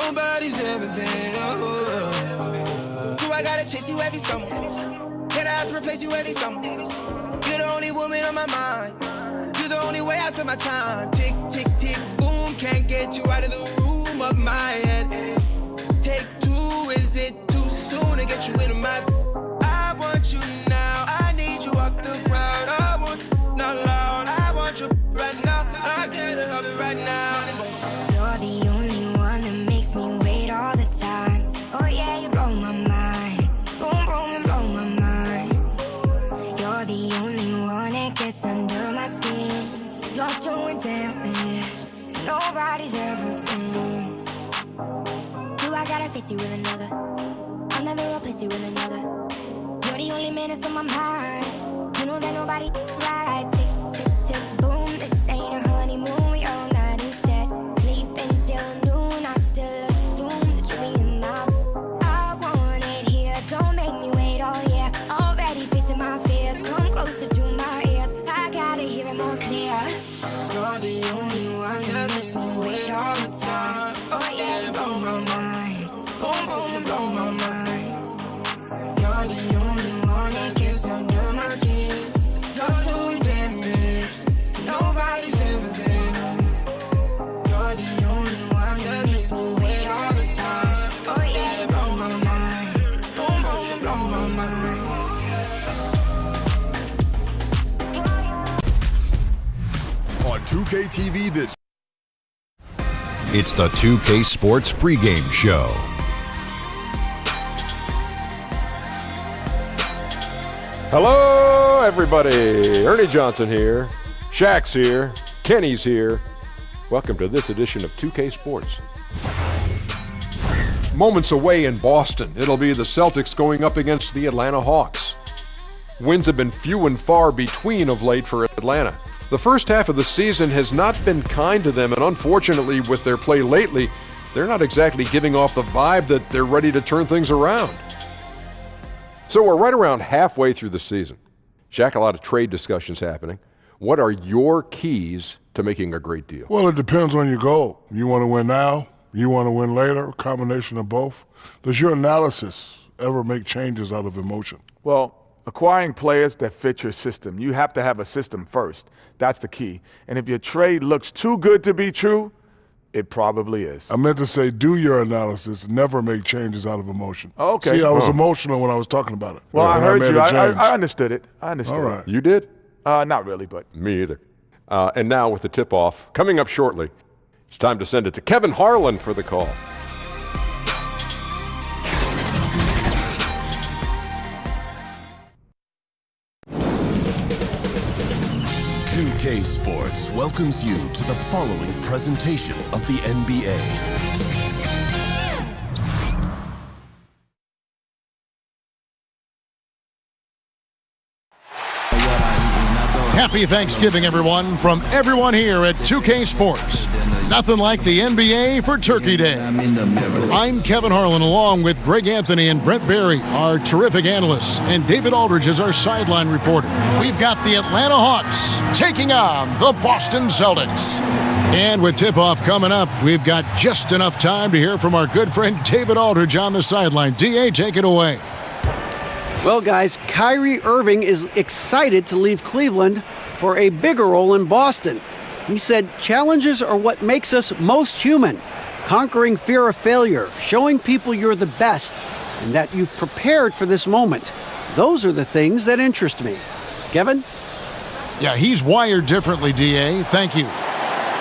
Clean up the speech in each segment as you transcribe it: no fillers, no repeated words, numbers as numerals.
nobody's ever been. Oh. Do I gotta chase you every summer? Can I have to replace you every summer? You're the only woman on my mind. You're the only way I spend my time. Tick, tick, tick, boom. Can't get you out of the room of my head. Take two, is it too soon to get you into my... I want you now, I need you off the ground. I want you not loud, I want you right now. I can't help it right now. You're the only one that makes me wait all the time. Oh yeah, you blow my mind. Boom, boom, you blow my mind. You're the only one that gets under my skin. You're doing damage nobody's ever been. Do I gotta face you with another? I'll never replace you with another. You're the only man that's on my mind. You know that nobody right. Tick, tick, tick, boom. This ain't a honeymoon. We all night instead. Sleep until noon. I still assume that you'll be in my... I want it here. Don't make me wait. Oh yeah. Already facing my fears. Come closer to my ears. I gotta hear it more clear. You're the only one that makes me wait all the time. Oh yeah, you blow my mind. Boom, boom, you blow my mind. You're the only one that gets under my skin. You're doing damage nobody's ever been. You're the only one that makes me wait all the time. Oh yeah, you blow my mind. Boom, boom, you blow my mind. On 2K TV this... It's the 2K Sports pregame show. Hello, everybody. Ernie Johnson here. Shaq's here. Kenny's here. Welcome to this edition of 2K Sports. Moments away in Boston, it'll be the Celtics going up against the Atlanta Hawks. Wins have been few and far between of late for Atlanta. The first half of the season has not been kind to them, and unfortunately, with their play lately, they're not exactly giving off the vibe that they're ready to turn things around. So we're right around halfway through the season. Shaq, a lot of trade discussions happening. What are your keys to making a great deal? Well, it depends on your goal. You want to win now? You want to win later? A combination of both? Does your analysis ever make changes out of emotion? Well, acquiring players that fit your system. You have to have a system first. That's the key. And if your trade looks too good to be true, it probably is. I meant to say do your analysis, never make changes out of emotion. Okay. See, I was emotional when I was talking about it. Well, I heard you. I I understood it. I understood All right. it. You did? Not really, but. Me either. And now with the tip-off coming up shortly, it's time to send it to Kevin Harlan for the call. K Sports welcomes you to the following presentation of the NBA. Happy Thanksgiving, everyone, from everyone here at 2K Sports. Nothing like the NBA for Turkey Day. I'm Kevin Harlan, along with Greg Anthony and Brent Barry, our terrific analysts, and David Aldridge is our sideline reporter. We've got the Atlanta Hawks taking on the Boston Celtics. And with tip-off coming up, we've got just enough time to hear from our good friend David Aldridge on the sideline. D.A., take it away. Well, guys, Kyrie Irving is excited to leave Cleveland for a bigger role in Boston. He said, challenges are what makes us most human. Conquering fear of failure, showing people you're the best, and that you've prepared for this moment. Those are the things that interest me. Kevin? Yeah, he's wired differently, D.A. Thank you.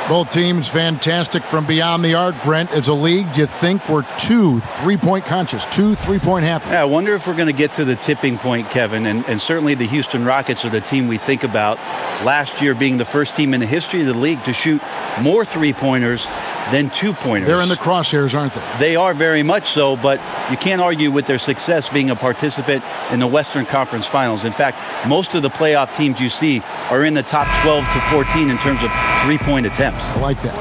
Both teams fantastic from beyond the arc. Brent, as a league, do you think we're too three-point conscious, too three-point happy? Yeah, I wonder if we're going to get to the tipping point, Kevin, and certainly the Houston Rockets are the team we think about last year being the first team in the history of the league to shoot more three-pointers than two-pointers. They're in the crosshairs, aren't they? They are very much so, but you can't argue with their success being a participant in the Western Conference Finals. In fact, most of the playoff teams you see are in the top 12 to 14 in terms of three-point attempts. I like that.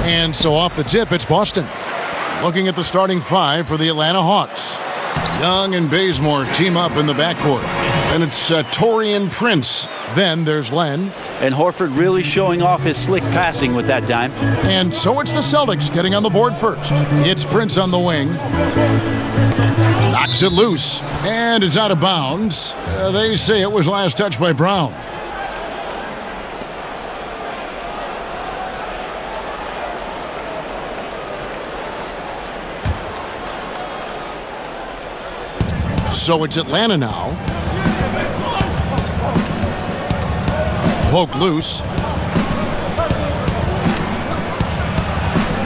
And so off the tip, it's Boston. Looking at the starting five for the Atlanta Hawks. Young and Bazemore team up in the backcourt. Then it's Taurean Prince. Then there's Len. and Horford really showing off his slick passing with that dime. And so it's the Celtics getting on the board first. It's Prince on the wing. Knocks it loose, and it's out of bounds. They say it was last touched by Brown. So it's Atlanta now. Poked loose.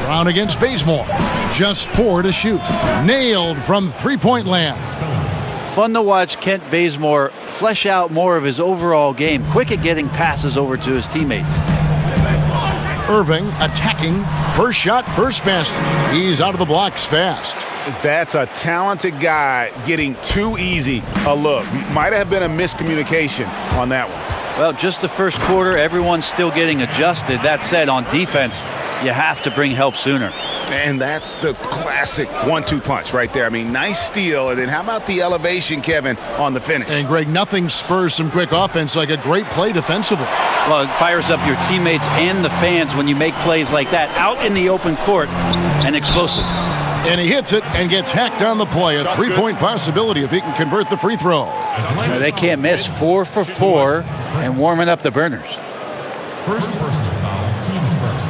Brown against Bazemore. Just 4 to shoot. Nailed from three-point land. Fun to watch Kent Bazemore flesh out more of his overall game. Quick at getting passes over to his teammates. Irving attacking. First shot, first basket. He's out of the blocks fast. That's a talented guy getting too easy a look. Might have been a miscommunication on that one. Well, just the first quarter, everyone's still getting adjusted. That said, on defense, you have to bring help sooner. And that's the classic 1-2 punch right there. I mean, nice steal, and then how about the elevation, Kevin, on the finish? And, Greg, nothing spurs some quick offense like a great play defensively. Well, it fires up your teammates and the fans when you make plays like that out in the open court and explosive. And he hits it and gets hacked on the play. A three-point possibility if he can convert the free throw. They can't miss. 4 for 4 and warming up the burners. First personal foul, team's first.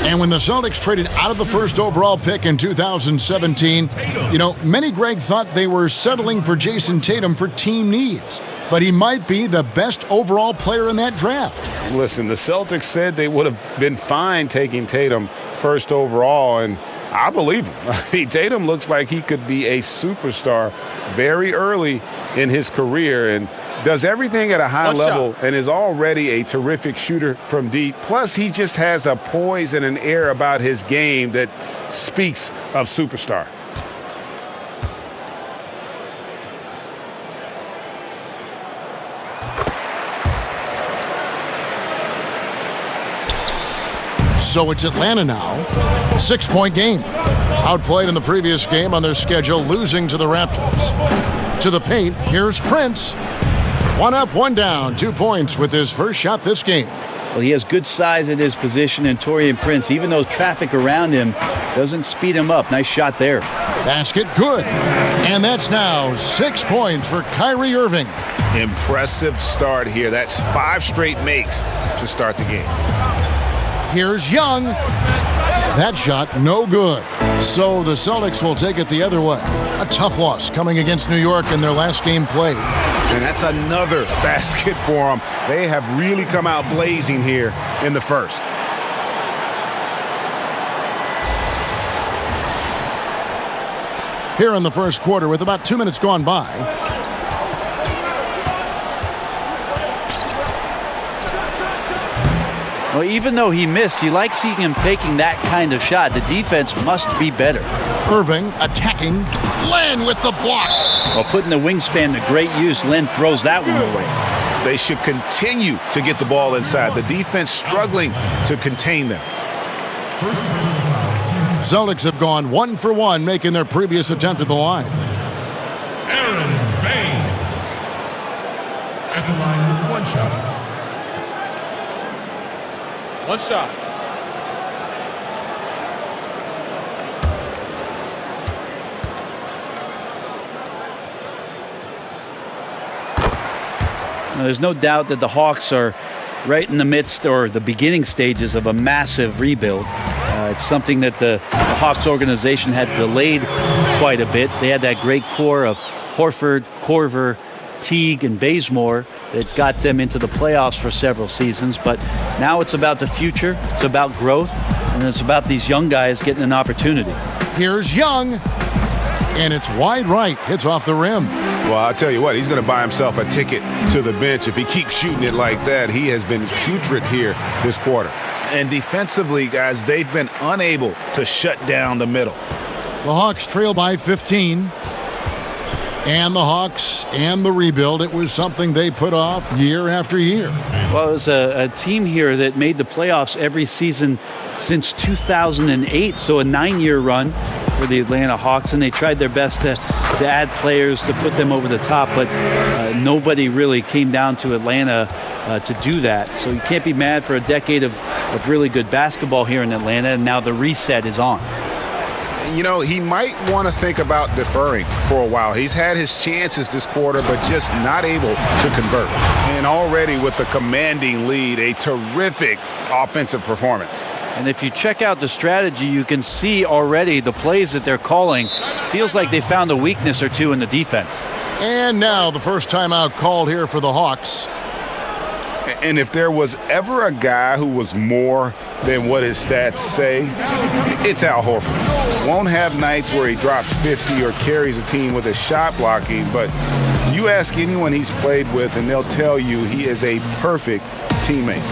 And when the Celtics traded out of the first overall pick in 2017, many, Greg, thought they were settling for Jason Tatum for team needs. But he might be the best overall player in that draft. Listen, the Celtics said they would have been fine taking Tatum first overall, and I believe him. I mean, Tatum looks like he could be a superstar very early in his career and does everything at a high level and is already a terrific shooter from deep. Plus, he just has a poise and an air about his game that speaks of superstar. So it's Atlanta now. 6-point game. Outplayed in the previous game on their schedule, losing to the Raptors. To the paint, here's Prince. 1 up, 1 down, 2 points with his first shot this game. Well, he has good size at his position, and Taurean Prince, even though traffic around him doesn't speed him up. Nice shot there. Basket good. And that's now 6 points for Kyrie Irving. Impressive start here. That's 5 straight makes to start the game. Here's Young. That shot, no good. So the Celtics will take it the other way. A tough loss coming against New York in their last game played. And that's another basket for them. They have really come out blazing here in the first. Here in the first quarter with about 2 minutes gone by. Well, even though he missed, you like seeing him taking that kind of shot. The defense must be better. Irving attacking. Len with the block. Well, putting the wingspan to great use, Len throws that one away. They should continue to get the ball inside. The defense struggling to contain them. Celtics have gone 1 for 1, making their previous attempt at the line. Aaron Baines at the line with 1 shot. 1 shot. Now, there's no doubt that the Hawks are right in the midst or the beginning stages of a massive rebuild. It's something that the Hawks organization had delayed quite a bit. They had that great core of Horford, Korver, Teague, and Bazemore that got them into the playoffs for several seasons. But now it's about the future, it's about growth, and it's about these young guys getting an opportunity. Here's Young, and it's wide right. Hits off the rim. Well, I'll tell you what, he's going to buy himself a ticket to the bench if he keeps shooting it like that. He has been putrid here this quarter. And defensively, guys, they've been unable to shut down the middle. The Hawks trail by 15. And the Hawks and the rebuild, it was something they put off year after year. Well, it was a team here that made the playoffs every season since 2008, so a 9-year run for the Atlanta Hawks, and they tried their best to add players to put them over the top, but nobody really came down to Atlanta to do that. So you can't be mad for a decade of really good basketball here in Atlanta, and now the reset is on. You know, he might want to think about deferring for a while. He's had his chances this quarter, but just not able to convert. And already with the commanding lead, a terrific offensive performance. And if you check out the strategy, you can see already the plays that they're calling. Feels like they found a weakness or two in the defense. And now the first timeout called here for the Hawks. And if there was ever a guy who was more than what his stats say, it's Al Horford. Won't have nights where he drops 50 or carries a team with his shot blocking, but you ask anyone he's played with and they'll tell you he is a perfect teammate.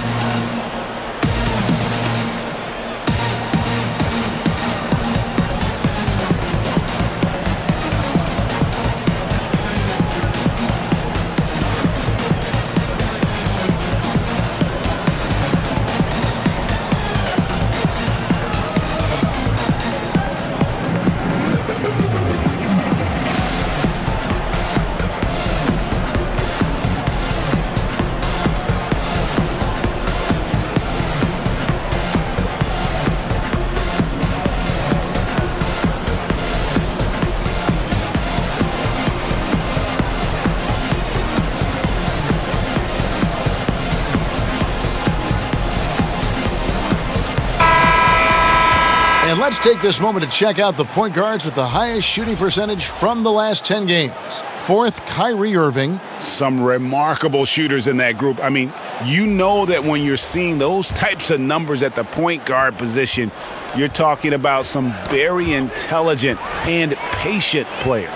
And let's take this moment to check out the point guards with the highest shooting percentage from the last 10 games. Fourth, Kyrie Irving. Some remarkable shooters in that group. I mean, you know that when you're seeing those types of numbers at the point guard position, you're talking about some very intelligent and patient players.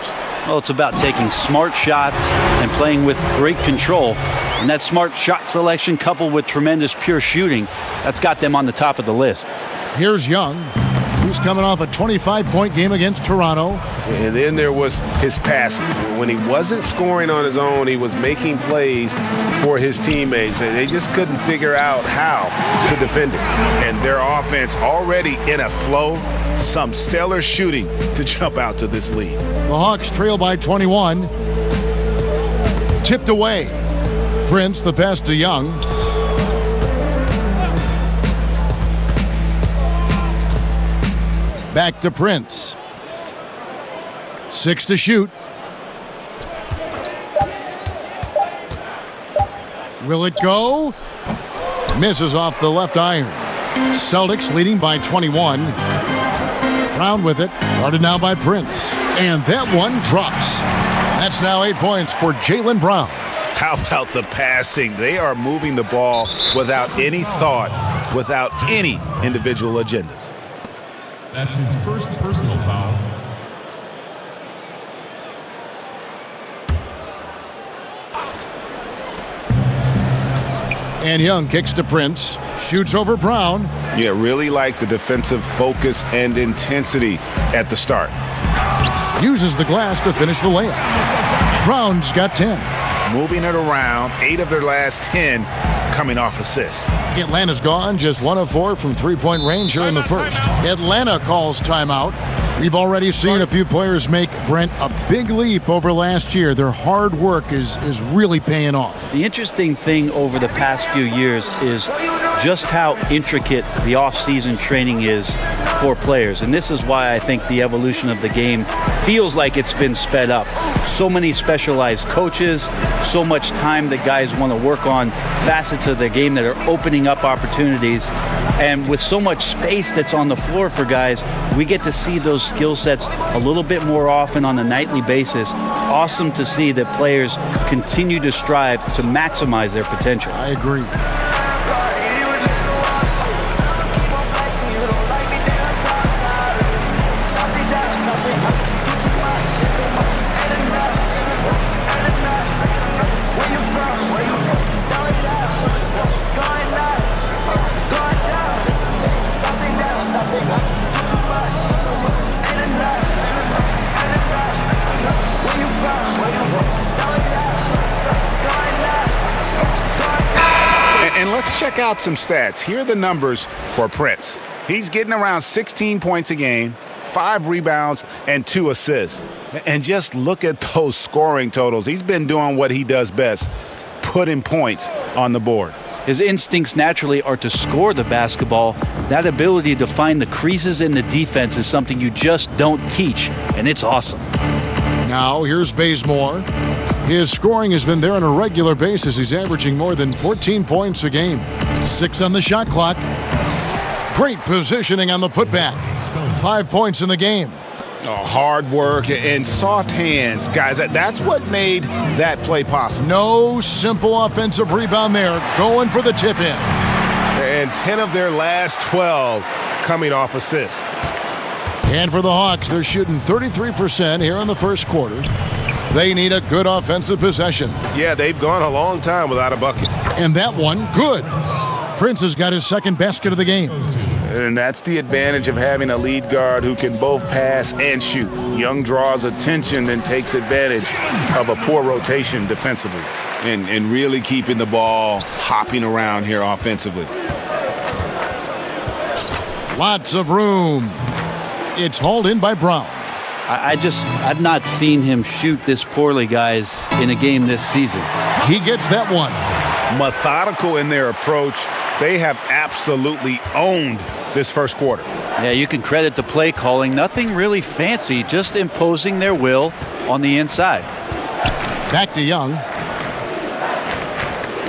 Well, it's about taking smart shots and playing with great control. And that smart shot selection coupled with tremendous pure shooting, that's got them on the top of the list. Here's Young, who's coming off a 25-point game against Toronto. And then there was his passing. When he wasn't scoring on his own, he was making plays for his teammates. And they just couldn't figure out how to defend it. And their offense already in a flow, some stellar shooting to jump out to this lead. The Hawks trail by 21. Tipped away. Prince, the pass to Young. Back to Prince. 6 to shoot. Will it go? Misses off the left iron. Celtics leading by 21. Brown with it. Guarded now by Prince. And that one drops. That's now 8 points for Jaylen Brown. How about the passing? They are moving the ball without any thought, without any individual agendas. That's his first personal foul. And Young kicks to Prince. Shoots over Brown. Yeah, really like the defensive focus and intensity at the start. Uses the glass to finish the layup. Brown's got 10. Moving it around, 8 of their last 10 coming off assists. Atlanta's gone, just 1 of 4 from three-point range here in the first. Atlanta calls timeout. We've already seen a few players make, Brent, a big leap over last year. Their hard work is really paying off. The interesting thing over the past few years is just how intricate the off-season training is for players. And this is why I think the evolution of the game feels like it's been sped up. So many specialized coaches, so much time that guys want to work on facets of the game that are opening up opportunities. And with so much space that's on the floor for guys, we get to see those skill sets a little bit more often on a nightly basis. Awesome to see that players continue to strive to maximize their potential. I agree. And let's check out some stats. Here are the numbers for Prince. He's getting around 16 points a game, 5 rebounds, and 2 assists. And just look at those scoring totals. He's been doing what he does best, putting points on the board. His instincts naturally are to score the basketball. That ability to find the creases in the defense is something you just don't teach, and it's awesome. Now here's Bazemore. His scoring has been there on a regular basis. He's averaging more than 14 points a game. 6 on the shot clock. Great positioning on the putback. 5 points in the game. Oh, hard work and soft hands. Guys, that's what made that play possible. No simple offensive rebound there. Going for the tip-in. And 10 of their last 12 coming off assists. And for the Hawks, they're shooting 33% here in the first quarter. They need a good offensive possession. Yeah, they've gone a long time without a bucket. And that one, good. Prince has got his second basket of the game. And that's the advantage of having a lead guard who can both pass and shoot. Young draws attention and takes advantage of a poor rotation defensively. And really keeping the ball hopping around here offensively. Lots of room. It's hauled in by Brown. I've not seen him shoot this poorly, guys, in a game this season. He gets that one. Methodical in their approach. They have absolutely owned this first quarter. Yeah, you can credit the play calling. Nothing really fancy, just imposing their will on the inside. Back to Young.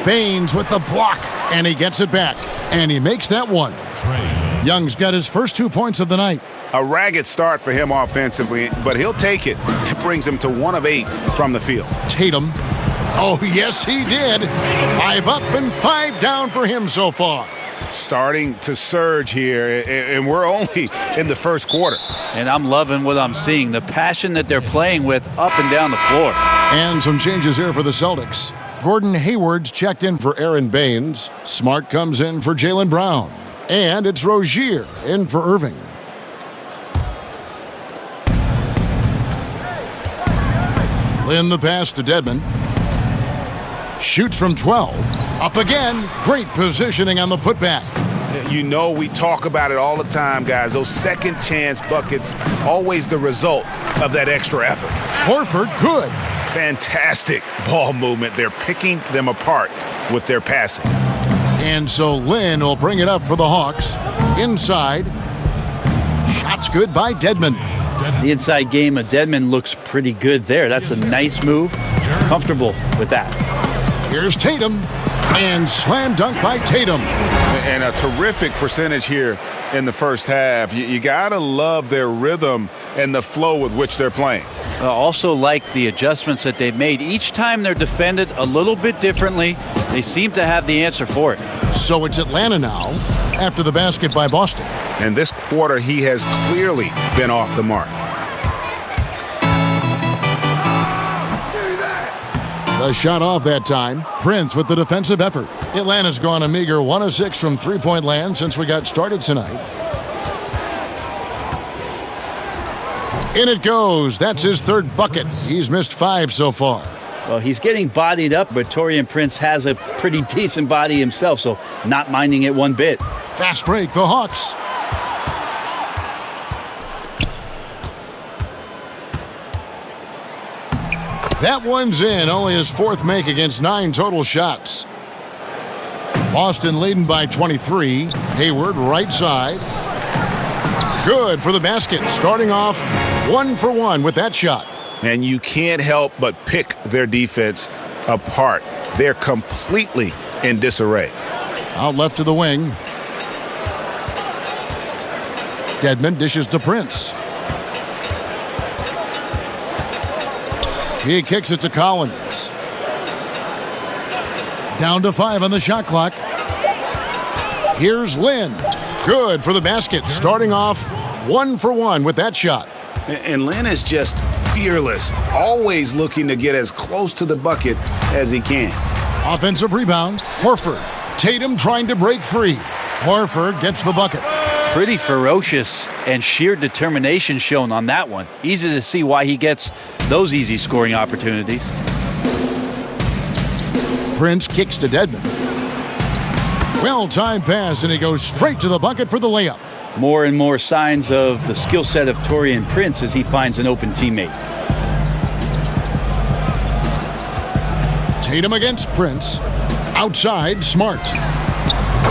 Baines with the block, and he gets it back. And he makes that one. Young's got his first 2 points of the night. A ragged start for him offensively, but he'll take it. It brings him to 1 of 8 from the field. Tatum. Oh, yes, he did. 5 up and 5 down for him so far. Starting to surge here, and we're only in the first quarter. And I'm loving what I'm seeing, the passion that they're playing with up and down the floor. And some changes here for the Celtics. Gordon Hayward's checked in for Aaron Baines. Smart comes in for Jaylen Brown. And it's Rozier in for Irving. Lynn the pass to Dedmon. Shoots from 12. Up again. Great positioning on the putback. You know, we talk about it all the time, guys. Those second chance buckets, always the result of that extra effort. Horford, good. Fantastic ball movement. They're picking them apart with their passing. And so Lynn will bring it up for the Hawks. Inside. Shots good by Dedmon. The inside game of Dedmon looks pretty good there. That's a nice move. Comfortable with that. Here's Tatum. And slam dunk by Tatum. And a terrific percentage here in the first half. You got to love their rhythm and the flow with which they're playing. Also like the adjustments that they've made. Each time they're defended a little bit differently, they seem to have the answer for it. So it's Atlanta now after the basket by Boston. And this quarter, he has clearly been off the mark. The shot off that time. Prince with the defensive effort. Atlanta's gone a meager 1 of 6 from three-point land since we got started tonight. In it goes. That's his third bucket. He's missed 5 so far. Well, he's getting bodied up, but Taurean Prince has a pretty decent body himself, so not minding it one bit. Fast break, the Hawks. That one's in, only his 4th make against 9 total shots. Boston leading by 23. Hayward right side. Good for the basket, starting off 1 for 1 with that shot. And you can't help but pick their defense apart. They're completely in disarray. Out left to the wing. Dedmon dishes to Prince. He kicks it to Collins. Down to 5 on the shot clock. Here's Lynn. Good for the basket, starting off 1 for 1 with that shot. And Lynn is just fearless, always looking to get as close to the bucket as he can. Offensive rebound, Horford. Tatum trying to break free. Horford gets the bucket. Pretty ferocious and sheer determination shown on that one. Easy to see why he gets those easy scoring opportunities. Prince kicks to Dedmon. Well-timed pass, and he goes straight to the bucket for the layup. More and more signs of the skill set of Taurean Prince as he finds an open teammate. Tatum against Prince. Outside, Smart.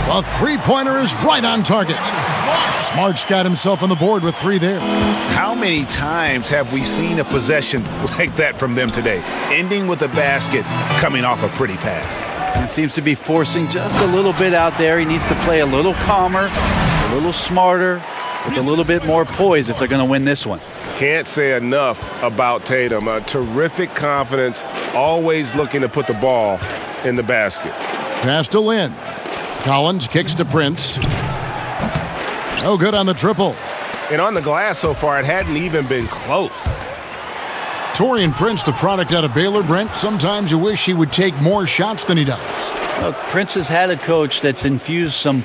A three-pointer is right on target. Smart's got himself on the board with 3 there. How many times have we seen a possession like that from them today? Ending with a basket, coming off a pretty pass. He seems to be forcing just a little bit out there. He needs to play a little calmer, a little smarter, with a little bit more poise if they're going to win this one. Can't say enough about Tatum. A terrific confidence, always looking to put the ball in the basket. Pass to Lynn. Collins kicks to Prince. No good on the triple. And on the glass so far, it hadn't even been close. Taurean Prince, the product out of Baylor, Brent. Sometimes you wish he would take more shots than he does. Look, Prince has had a coach that's infused some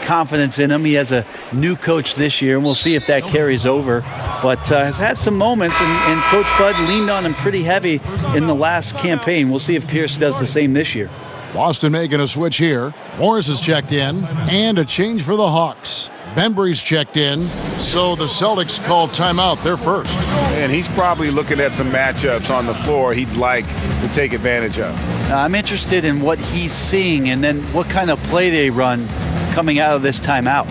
confidence in him. He has a new coach this year, and we'll see if that carries over. But has had some moments, and Coach Bud leaned on him pretty heavy in the last campaign. We'll see if Pierce does the same this year. Boston making a switch here. Morris is checked in, and a change for the Hawks. Bembry's checked in, so the Celtics call timeout. They're first. And he's probably looking at some matchups on the floor he'd like to take advantage of. I'm interested in what he's seeing and then what kind of play they run coming out of this timeout.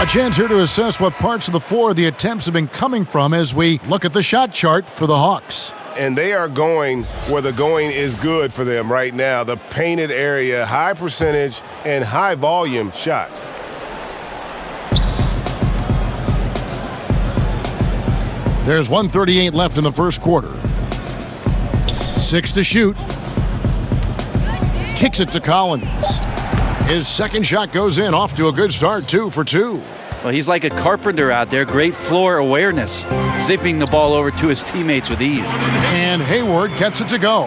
A chance here to assess what parts of the floor the attempts have been coming from as we look at the shot chart for the Hawks. And they are going where the going is good for them right now. The painted area, high percentage and high volume shots. There's 1:38 left in the first quarter. 6 to shoot. Kicks it to Collins. His second shot goes in, off to a good start, 2 for 2. Well, he's like a carpenter out there. Great floor awareness, zipping the ball over to his teammates with ease. And Hayward gets it to go.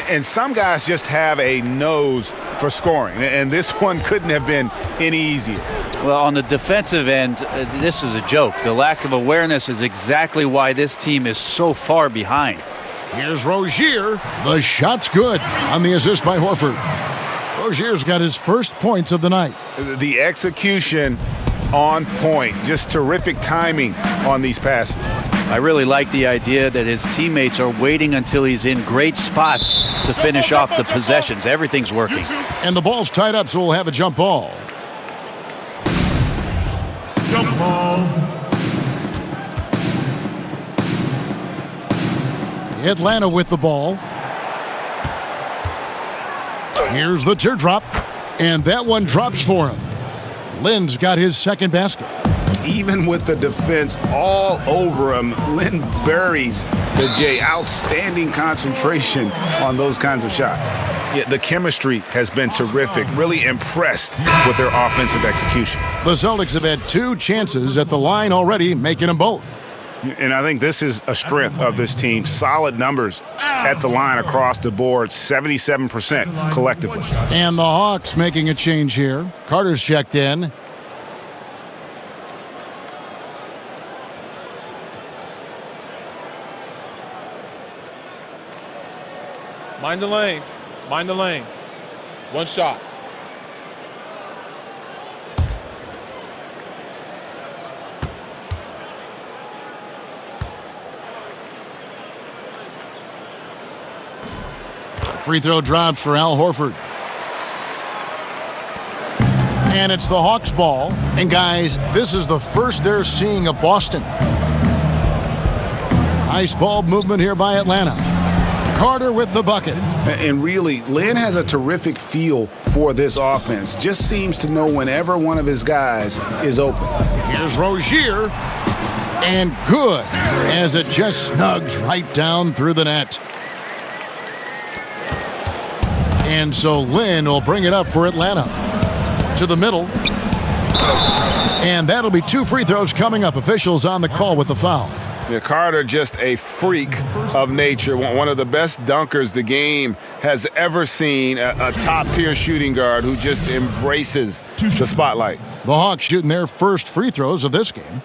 And some guys just have a nose for scoring, and this one couldn't have been any easier. Well, on the defensive end, this is a joke. The lack of awareness is exactly why this team is so far behind. Here's Rozier. The shot's good on the assist by Horford. Rozier's got his first points of the night. The execution on point. Just terrific timing on these passes. I really like the idea that his teammates are waiting until he's in great spots to finish off the possessions. Everything's working. And the ball's tied up, so we'll have a jump ball. Jump ball. Atlanta with the ball. Here's the teardrop, and that one drops for him. Lynn's got his second basket. Even with the defense all over him, Lynn buries the J. Outstanding concentration on those kinds of shots. Yeah, the chemistry has been terrific. Really impressed with their offensive execution. The Celtics have had 2 chances at the line already, making them both. And I think this is a strength of this team. Solid numbers at the line across the board, 77% collectively. And the Hawks making a change here. Carter's checked in. Mind the lanes. Mind the lanes. One shot. Free throw drops for Al Horford. And it's the Hawks ball. And guys, this is the first they're seeing of Boston. Nice ball movement here by Atlanta. Carter with the bucket. And really, Lynn has a terrific feel for this offense. Just seems to know whenever one of his guys is open. Here's Rozier. And good, as it just snugs right down through the net. And so Lynn will bring it up for Atlanta. To the middle. And that'll be 2 free throws coming up. Officials on the call with the foul. Yeah, Carter, just a freak of nature. One of the best dunkers the game has ever seen. A top-tier shooting guard who just embraces the spotlight. The Hawks shooting their first free throws of this game.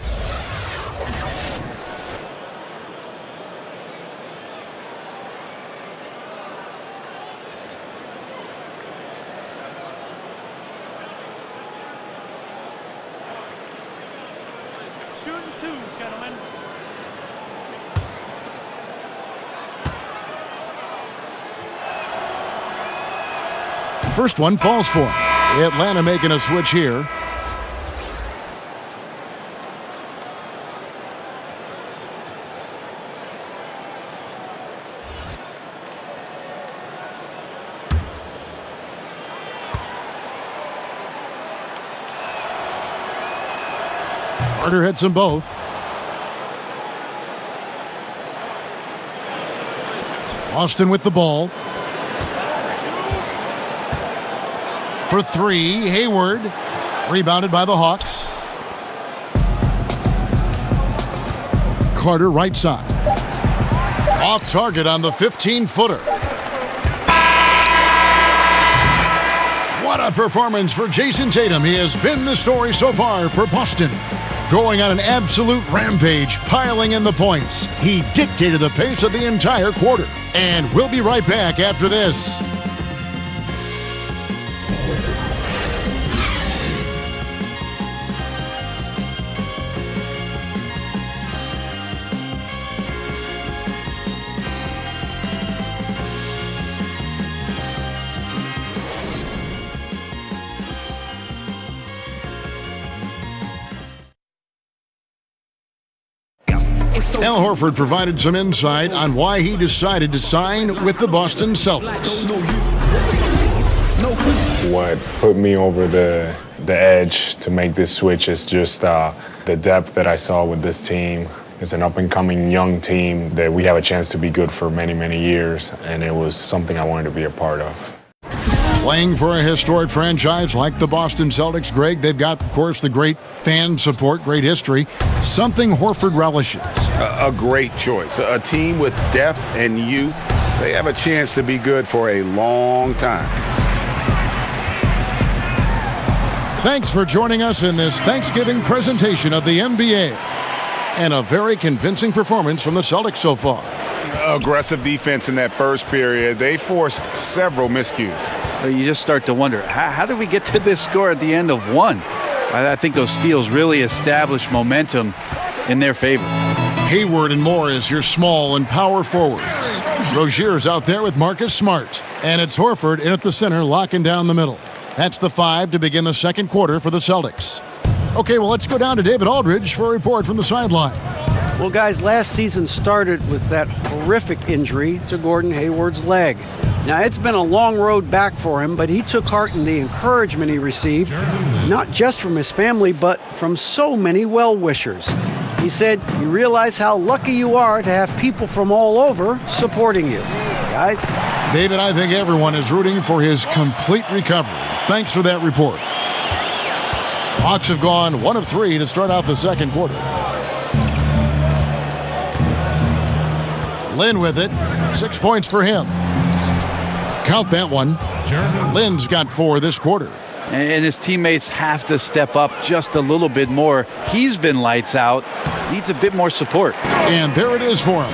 First one falls for him. Atlanta making a switch here. Carter hits them both. Austin with the ball. For 3, Hayward. Rebounded by the Hawks. Carter right side. Off target on the 15-footer. What a performance for Jason Tatum. He has been the story so far for Boston. Going on an absolute rampage, piling in the points. He dictated the pace of the entire quarter. And we'll be right back after this. Al Horford provided some insight on why he decided to sign with the Boston Celtics. What put me over the edge to make this switch is just the depth that I saw with this team. It's an up-and-coming young team that we have a chance to be good for many, many years, and it was something I wanted to be a part of. Playing for a historic franchise like the Boston Celtics, Greg, they've got, of course, the great fan support, great history, something Horford relishes. A great choice. A team with depth and youth. They have a chance to be good for a long time. Thanks for joining us in this Thanksgiving presentation of the NBA. And a very convincing performance from the Celtics so far. Aggressive defense in that first period. They forced several miscues. You just start to wonder, how did we get to this score at the end of one? I think those steals really established momentum in their favor. Hayward and Morris, your small and power forwards. Rozier's out there with Marcus Smart. And it's Horford in at the center, locking down the middle. That's the 5 to begin the second quarter for the Celtics. Okay, well, let's go down to David Aldridge for a report from the sideline. Well, guys, last season started with that horrific injury to Gordon Hayward's leg. Now, it's been a long road back for him, but he took heart in the encouragement he received, not just from his family, but from so many well-wishers. He said, "You realize how lucky you are to have people from all over supporting you." Guys? David, I think everyone is rooting for his complete recovery. Thanks for that report. Hawks have gone 1 of 3 to start out the second quarter. Lynn with it. 6 points for him. Count that one. Lynn's got 4 this quarter. And his teammates have to step up just a little bit more. He's been lights out. Needs a bit more support. And there it is for him.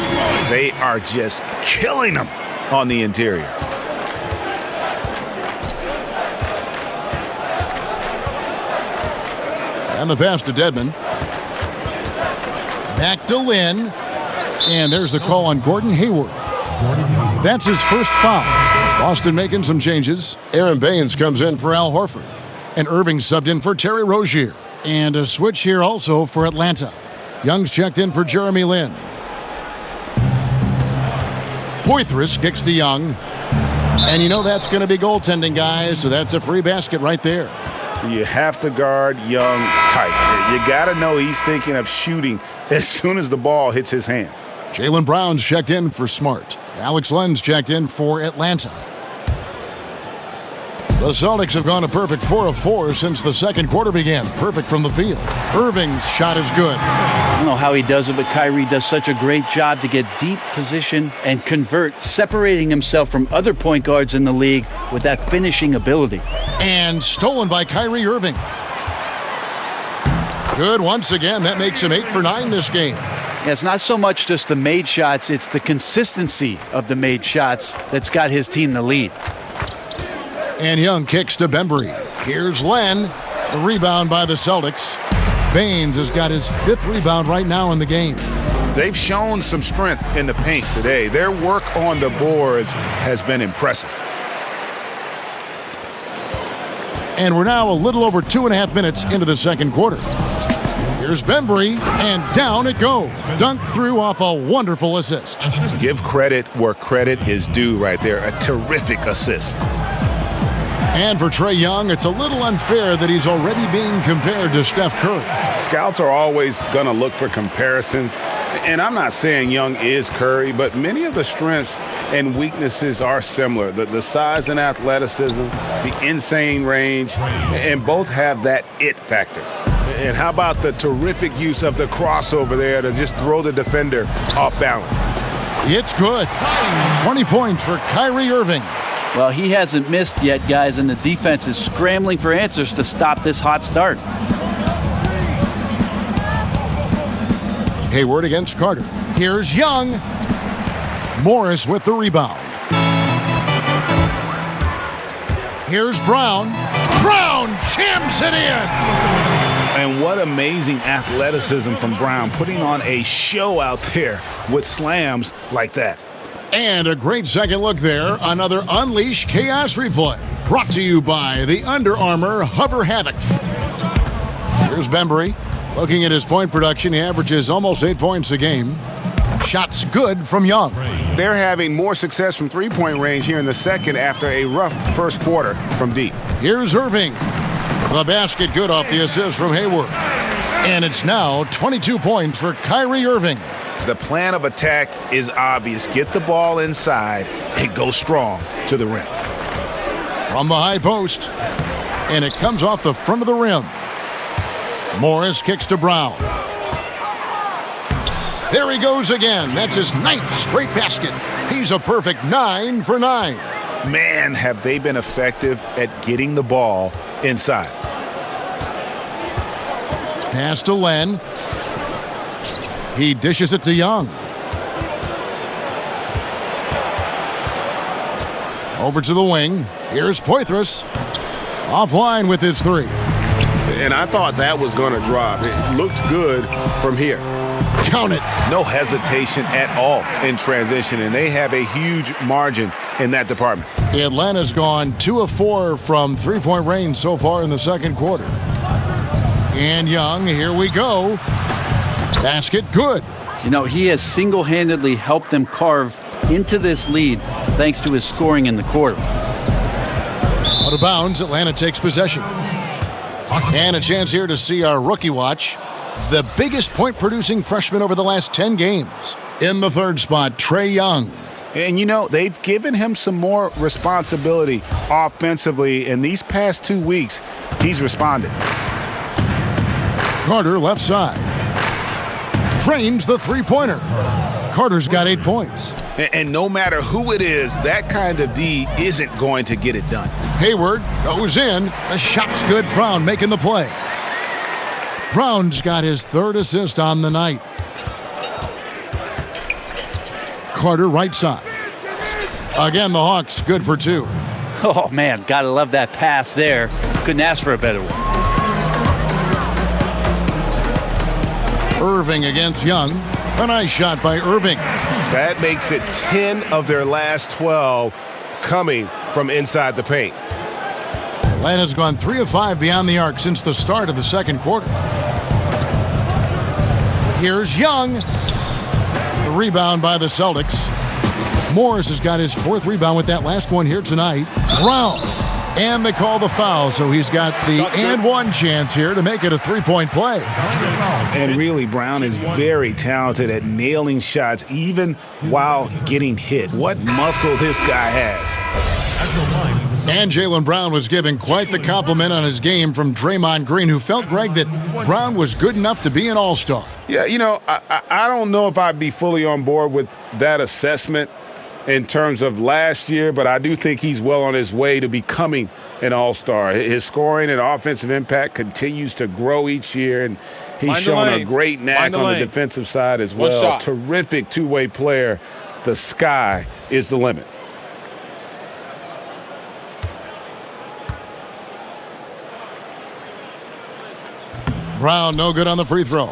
They are just killing him on the interior. And the pass to Dedmon. Back to Lynn. And there's the call on Gordon Hayward. That's his first foul. Boston making some changes. Aaron Baines comes in for Al Horford. And Irving subbed in for Terry Rozier. And a switch here also for Atlanta. Young's checked in for Jeremy Lin. Poitras kicks to Young. And you know that's going to be goaltending, guys, so that's a free basket right there. You have to guard Young tight. You got to know he's thinking of shooting as soon as the ball hits his hands. Jaylen Brown's checked in for Smart. Alex Len's checked in for Atlanta. The Celtics have gone a perfect 4 of 4 since the second quarter began. Perfect from the field. Irving's shot is good. I don't know how he does it, but Kyrie does such a great job to get deep position and convert, separating himself from other point guards in the league with that finishing ability. And stolen by Kyrie Irving. Good once again. That makes him 8 for 9 this game. Yeah, it's not so much just the made shots, it's the consistency of the made shots that's got his team the lead. And Young kicks to Bembry. Here's Len. The rebound by the Celtics. Baines has got his 5th rebound right now in the game. They've shown some strength in the paint today. Their work on the boards has been impressive. And we're now a little over 2.5 minutes into the second quarter. Here's Bembry, and down it goes. Dunked through off a wonderful assist. Just give credit where credit is due right there. A terrific assist. And for Trae Young, it's a little unfair that he's already being compared to Steph Curry. Scouts are always going to look for comparisons. And I'm not saying Young is Curry, but many of the strengths and weaknesses are similar. The size and athleticism, the insane range, and both have that it factor. And how about the terrific use of the crossover there to just throw the defender off balance? It's good. 20 points for Kyrie Irving. Well, he hasn't missed yet, guys, and the defense is scrambling for answers to stop this hot start. Hayward against Carter. Here's Young. Morris with the rebound. Here's Brown. Brown jams it in. And what amazing athleticism from Brown, putting on a show out there with slams like that. And a great second look there. Another Unleash Chaos replay. Brought to you by the Under Armour Hover Havoc. Here's Bembry. Looking at his point production, he averages almost 8 points a game. Shots good from Young. They're having more success from three-point range here in the second after a rough first quarter from deep. Here's Irving. The basket good off the assist from Hayward. And it's now 22 points for Kyrie Irving. The plan of attack is obvious. Get the ball inside and go strong to the rim. From the high post. And it comes off the front of the rim. Morris kicks to Brown. There he goes again. That's his 9th straight basket. He's a perfect 9 for 9. Man, have they been effective at getting the ball inside. Pass to Len. He dishes it to Young. Over to the wing. Here's Poitras. Offline with his 3. And I thought that was going to drop. It looked good from here. Count it. No hesitation at all in transition, and they have a huge margin in that department. Atlanta's gone 2 of 4 from three-point range so far in the second quarter. And Young, here we go. Basket good. You know, he has single-handedly helped them carve into this lead thanks to his scoring in the quarter. Out of bounds, Atlanta takes possession. And a chance here to see our rookie watch. The biggest point-producing freshman over the last 10 games. In the third spot, Trae Young. And, you know, they've given him some more responsibility offensively. In these past 2 weeks, he's responded. Carter left side. Drains the three-pointer. Carter's got 8 points. And no matter who it is, that kind of D isn't going to get it done. Hayward goes in. The shot's good. Brown making the play. Brown's got his 3rd assist on the night. Carter right side. Again, the Hawks good for 2. Oh, man, gotta love that pass there. Couldn't ask for a better one. Irving against Young. A nice shot by Irving. That makes it 10 of their last 12 coming from inside the paint. Atlanta's gone 3 of 5 beyond the arc since the start of the second quarter. Here's Young. The rebound by the Celtics. Morris has got his 4th rebound with that last one here tonight. Brown And they call the foul, so he's got the and one chance here to make it a three-point play. And really, Brown is very talented at nailing shots even while getting hit. What muscle this guy has. And Jaylen Brown was given quite the compliment on his game from Draymond Green, who felt, Greg, that Brown was good enough to be an all-star. Yeah, I don't know if I'd be fully on board with that assessment in terms of last year, but I do think he's well on his way to becoming an all-star. His scoring and offensive impact continues to grow each year, and he's shown a great knack on the defensive side as well. Terrific two-way player. The sky is the limit. Brown no good on the free throw.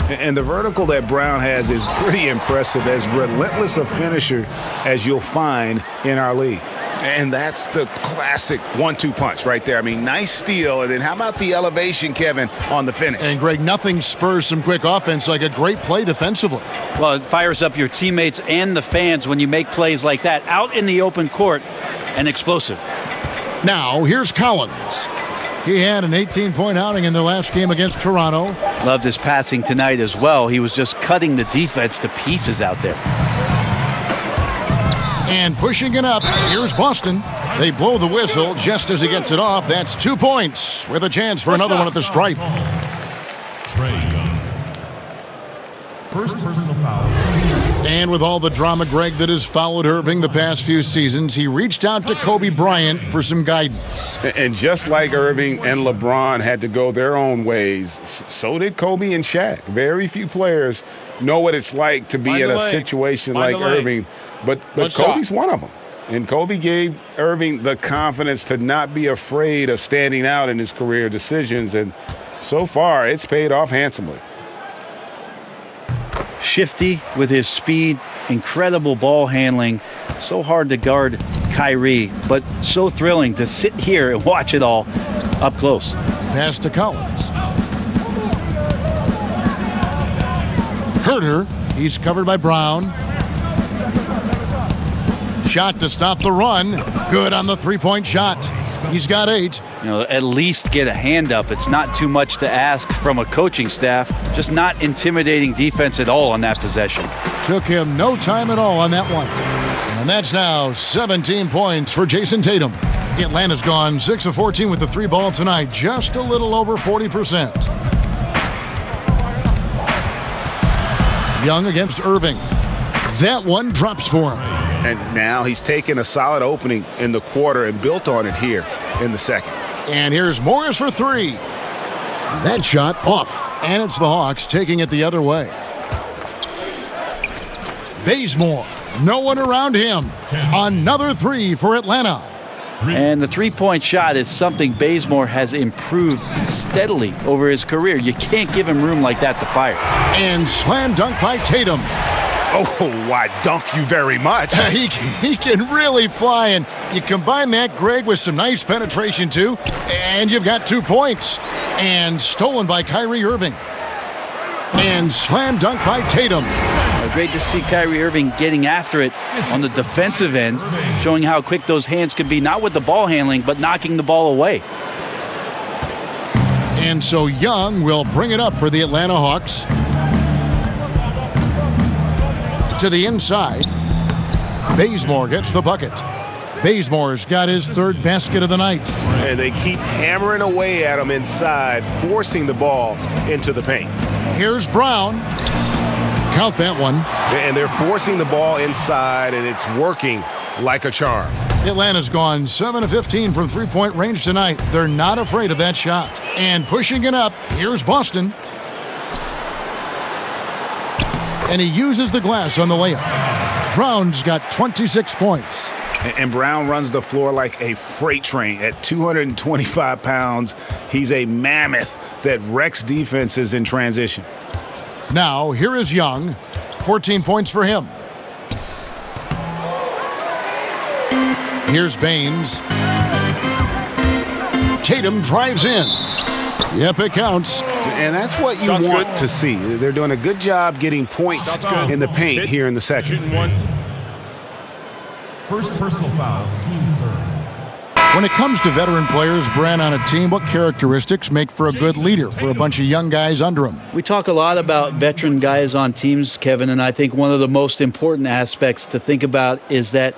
And the vertical that Brown has is pretty impressive, as relentless a finisher as you'll find in our league. And that's the classic 1-2 punch right there. I mean, nice steal, and then how about the elevation, Kevin, on the finish? And, Greg, nothing spurs some quick offense like a great play defensively. Well, it fires up your teammates and the fans when you make plays like that out in the open court and explosive. Now, here's Collins. He had an 18-point outing in their last game against Toronto. Loved his passing tonight as well. He was just cutting the defense to pieces out there. And pushing it up, here's Boston. They blow the whistle just as he gets it off. That's 2 points with a chance for another one at the stripe. First personal foul. And with all the drama, Greg, that has followed Irving the past few seasons, he reached out to Kobe Bryant for some guidance. And just like Irving and LeBron had to go their own ways, so did Kobe and Shaq. Very few players know what it's like to be in a situation like Irving, but Kobe's one of them. And Kobe gave Irving the confidence to not be afraid of standing out in his career decisions, and so far it's paid off handsomely. Shifty with his speed, incredible ball handling, so hard to guard Kyrie, but so thrilling to sit here and watch it all up close. Pass to Collins. Herter, he's covered by Brown. Shot to stop the run. Good on the three-point shot. He's got 8. At least get a hand up. It's not too much to ask from a coaching staff. Just not intimidating defense at all on that possession. Took him no time at all on that one. And that's now 17 points for Jason Tatum. Atlanta's gone 6 of 14 with the 3 ball tonight, just a little over 40%. Young against Irving. That one drops for him. And now he's taken a solid opening in the quarter and built on it here in the second. And here's Morris for 3. That shot off. And it's the Hawks taking it the other way. Bazemore. No one around him. Another 3 for Atlanta. And the three-point shot is something Bazemore has improved steadily over his career. You can't give him room like that to fire. And slam dunk by Tatum. Oh, I dunk you very much. He can really fly, and you combine that, Greg, with some nice penetration, too, and you've got 2 points. And stolen by Kyrie Irving. And slam dunk by Tatum. Great to see Kyrie Irving getting after it on the defensive end, showing how quick those hands can be, not with the ball handling, but knocking the ball away. And so Young will bring it up for the Atlanta Hawks. To the inside. Bazemore gets the bucket. Bazemore's got his 3rd basket of the night. And they keep hammering away at him inside, forcing the ball into the paint. Here's Brown. Count that one. And they're forcing the ball inside, and it's working like a charm. Atlanta's gone 7 of 15 from three-point range tonight. They're not afraid of that shot. And pushing it up, here's Boston. And he uses the glass on the layup. Brown's got 26 points. And Brown runs the floor like a freight train at 225 pounds. He's a mammoth that wrecks defenses in transition. Now, here is Young. 14 points for him. Here's Baines. Tatum drives in. Yep, it counts. And that's what you want to see. They're doing a good job getting points in the paint here in the second. First personal foul, team's 3rd. When it comes to veteran players, Brent, on a team, what characteristics make for a good leader for a bunch of young guys under him? We talk a lot about veteran guys on teams, Kevin, and I think one of the most important aspects to think about is that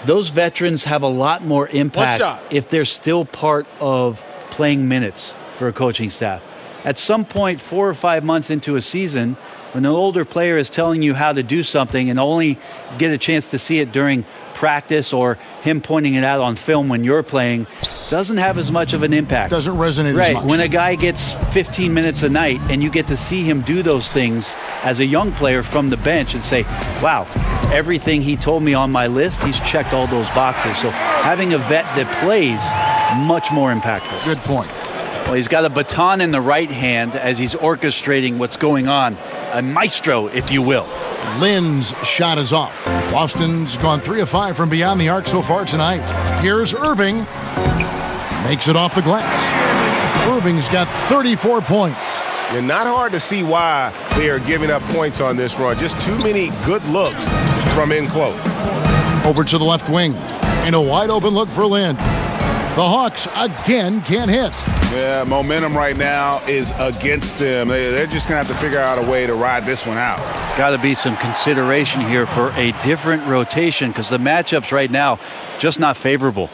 those veterans have a lot more impact if they're still part of playing minutes for a coaching staff. At some point, 4 or 5 months into a season, when an older player is telling you how to do something and only get a chance to see it during practice or him pointing it out on film when you're playing, doesn't have as much of an impact. Doesn't resonate right. as much. When a guy gets 15 minutes a night and you get to see him do those things as a young player from the bench and say, wow, everything he told me on my list, he's checked all those boxes. So having a vet that plays, much more impactful. Good point. Well, he's got a baton in the right hand as he's orchestrating what's going on. A maestro, if you will. Lynn's shot is off. Boston's gone 3 of 5 from beyond the arc so far tonight. Here's Irving. Makes it off the glass. Irving's got 34 points. And not hard to see why they are giving up points on this run. Just too many good looks from in close. Over to the left wing. And a wide open look for Lynn. The Hawks again can't hit. Yeah, momentum right now is against them. They're just going to have to figure out a way to ride this one out. Got to be some consideration here for a different rotation because the matchups right now just not favorable.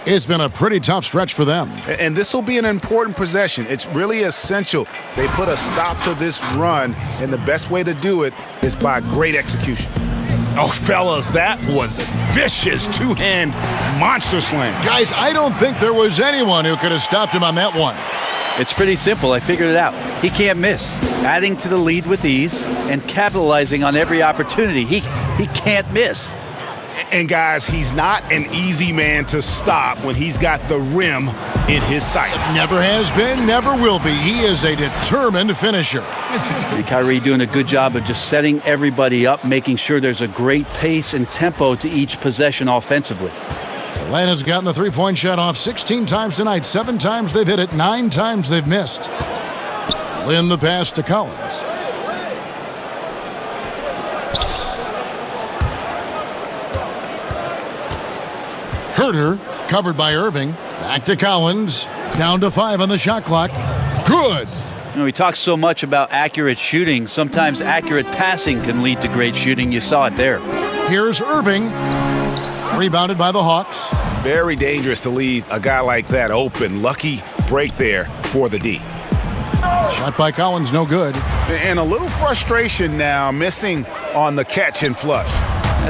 It's been a pretty tough stretch for them. And this will be an important possession. It's really essential they put a stop to this run, and the best way to do it is by great execution. Oh, fellas, that was a vicious two-hand monster slam. Guys, I don't think there was anyone who could have stopped him on that one. It's pretty simple. I figured it out. He can't miss. Adding to the lead with ease and capitalizing on every opportunity. He can't miss. And guys, he's not an easy man to stop when he's got the rim in his sights. Never has been, never will be. He is a determined finisher. And Kyrie doing a good job of just setting everybody up, making sure there's a great pace and tempo to each possession offensively. Atlanta's gotten the three-point shot off 16 times tonight. 7 times they've hit it, 9 times they've missed. Lynn the pass to Collins. Herter, covered by Irving. Back to Collins. Down to 5 on the shot clock. Good. You know, we talk so much about accurate shooting. Sometimes accurate passing can lead to great shooting. You saw it there. Here's Irving. Rebounded by the Hawks. Very dangerous to leave a guy like that open. Lucky break there for the D. Shot by Collins, no good. And a little frustration now, missing on the catch and flush.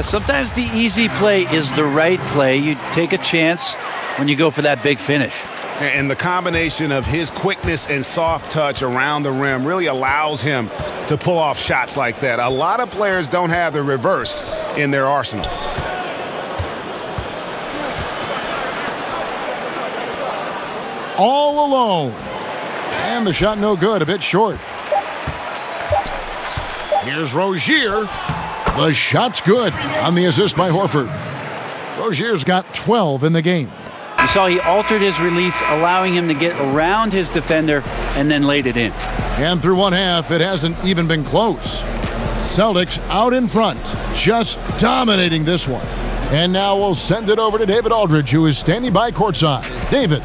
Sometimes the easy play is the right play. You take a chance when you go for that big finish. And the combination of his quickness and soft touch around the rim really allows him to pull off shots like that. A lot of players don't have the reverse in their arsenal. All alone. And the shot no good, a bit short. Here's Rozier. The shot's good on the assist by Horford. Rozier's got 12 in the game. You saw he altered his release, allowing him to get around his defender and then laid it in. And through one half, it hasn't even been close. Celtics out in front, just dominating this one. And now we'll send it over to David Aldridge, who is standing by courtside. David.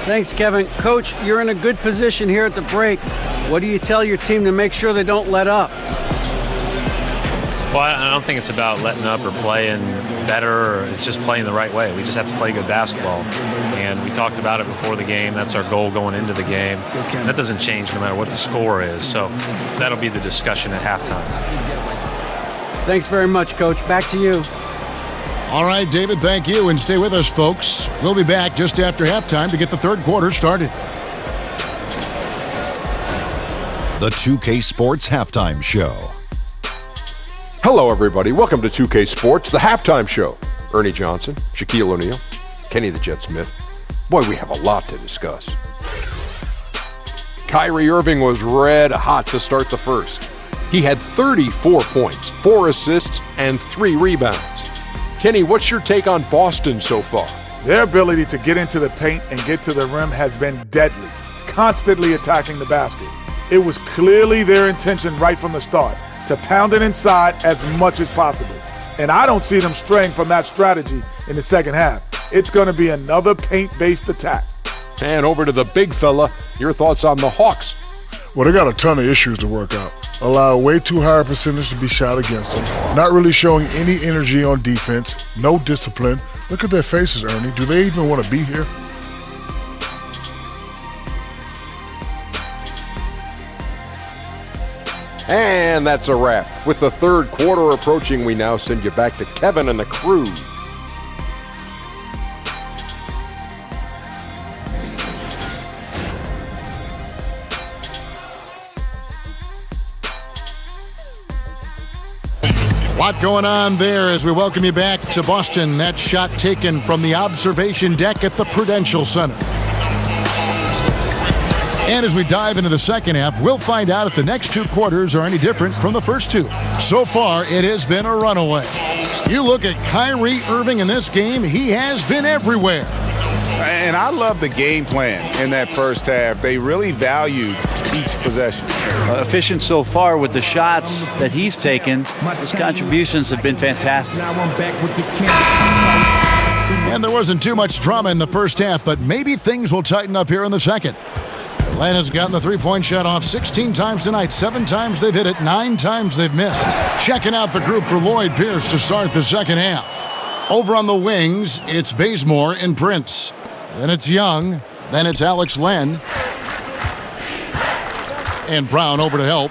Thanks, Kevin. Coach, you're in a good position here at the break. What do you tell your team to make sure they don't let up? Well, I don't think it's about letting up or playing better. Or it's just playing the right way. We just have to play good basketball. And we talked about it before the game. That's our goal going into the game. And that doesn't change no matter what the score is. So that'll be the discussion at halftime. Thanks very much, Coach. Back to you. All right, David, thank you. And stay with us, folks. We'll be back just after halftime to get the third quarter started. The 2K Sports Halftime Show. Hello, everybody. Welcome to 2K Sports, the halftime show. Ernie Johnson, Shaquille O'Neal, Kenny the Jet Smith. Boy, we have a lot to discuss. Kyrie Irving was red hot to start the first. He had 34 points, 4 assists, and 3 rebounds. Kenny, what's your take on Boston so far? Their ability to get into the paint and get to the rim has been deadly, constantly attacking the basket. It was clearly their intention right from the start to pound it inside as much as possible. And I don't see them straying from that strategy in the second half. It's going to be another paint-based attack. And over to the big fella, your thoughts on the Hawks? Well, they got a ton of issues to work out. Allow way too high a percentage to be shot against them. Not really showing any energy on defense. No discipline. Look at their faces, Ernie. Do they even want to be here? And that's a wrap. With the third quarter approaching, we now send you back to Kevin and the crew. A lot going on there as we welcome you back to Boston. That shot taken from the observation deck at the Prudential Center. And as we dive into the second half, we'll find out if the next two quarters are any different from the first two. So far, it has been a runaway. You look at Kyrie Irving in this game, he has been everywhere. And I love the game plan in that first half. They really valued each possession. Efficient so far with the shots that he's taken. His contributions have been fantastic. And there wasn't too much drama in the first half, but maybe things will tighten up here in the second. Atlanta's gotten the three-point shot off 16 times tonight. 7 times they've hit it, 9 times they've missed. Checking out the group for Lloyd Pierce to start the second half. Over on the wings, it's Bazemore and Prince. Then it's Young. Then it's Alex Len. And Brown over to help.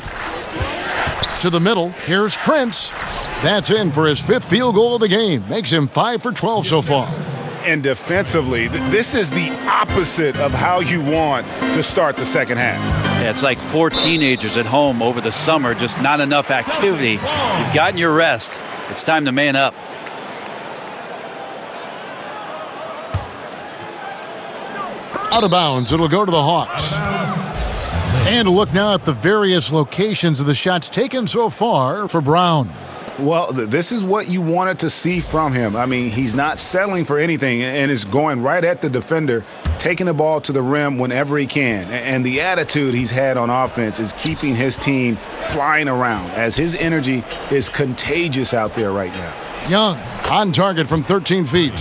To the middle, here's Prince. That's in for his 5th field goal of the game. Makes him 5 for 12 so far. And defensively, this is the opposite of how you want to start the second half. Yeah, it's like 4 teenagers at home over the summer, just not enough activity. You've gotten your rest. It's time to man up. Out of bounds, it'll go to the Hawks. And a look now at the various locations of the shots taken so far for Brown. Well, this is what you wanted to see from him. I mean, he's not settling for anything and is going right at the defender, taking the ball to the rim whenever he can. And the attitude he's had on offense is keeping his team flying around as his energy is contagious out there right now. Young on target from 13 feet.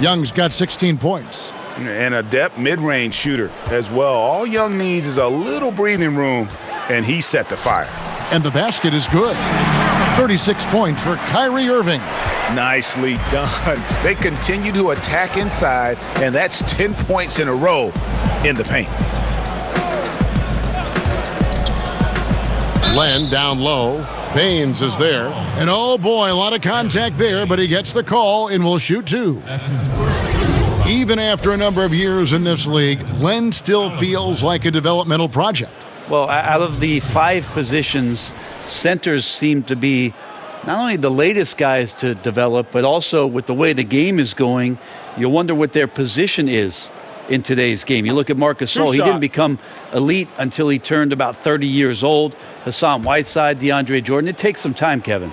Young's got 16 points. And a depth mid-range shooter as well. All Young needs is a little breathing room, and he set the fire. And the basket is good. 36 points for Kyrie Irving. Nicely done. They continue to attack inside, and that's 10 points in a row in the paint. Len down low. Baines is there. And oh boy, a lot of contact there, but he gets the call and will shoot 2. Even after a number of years in this league, Len still feels like a developmental project. Well, out of the 5 positions, centers seem to be not only the latest guys to develop, but also with the way the game is going, you wonder what their position is in today's game. You look at Marc Gasol, he didn't become elite until he turned about 30 years old. Hassan Whiteside, DeAndre Jordan. It takes some time, Kevin.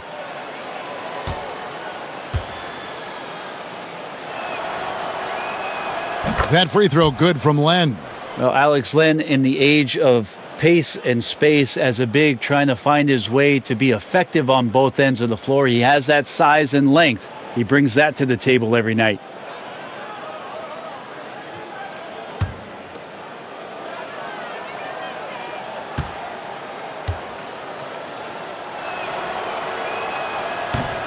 That free throw good from Len. Well, Alex Len, in the age of pace and space as a big, trying to find his way to be effective on both ends of the floor. He has that size and length. He brings that to the table every night.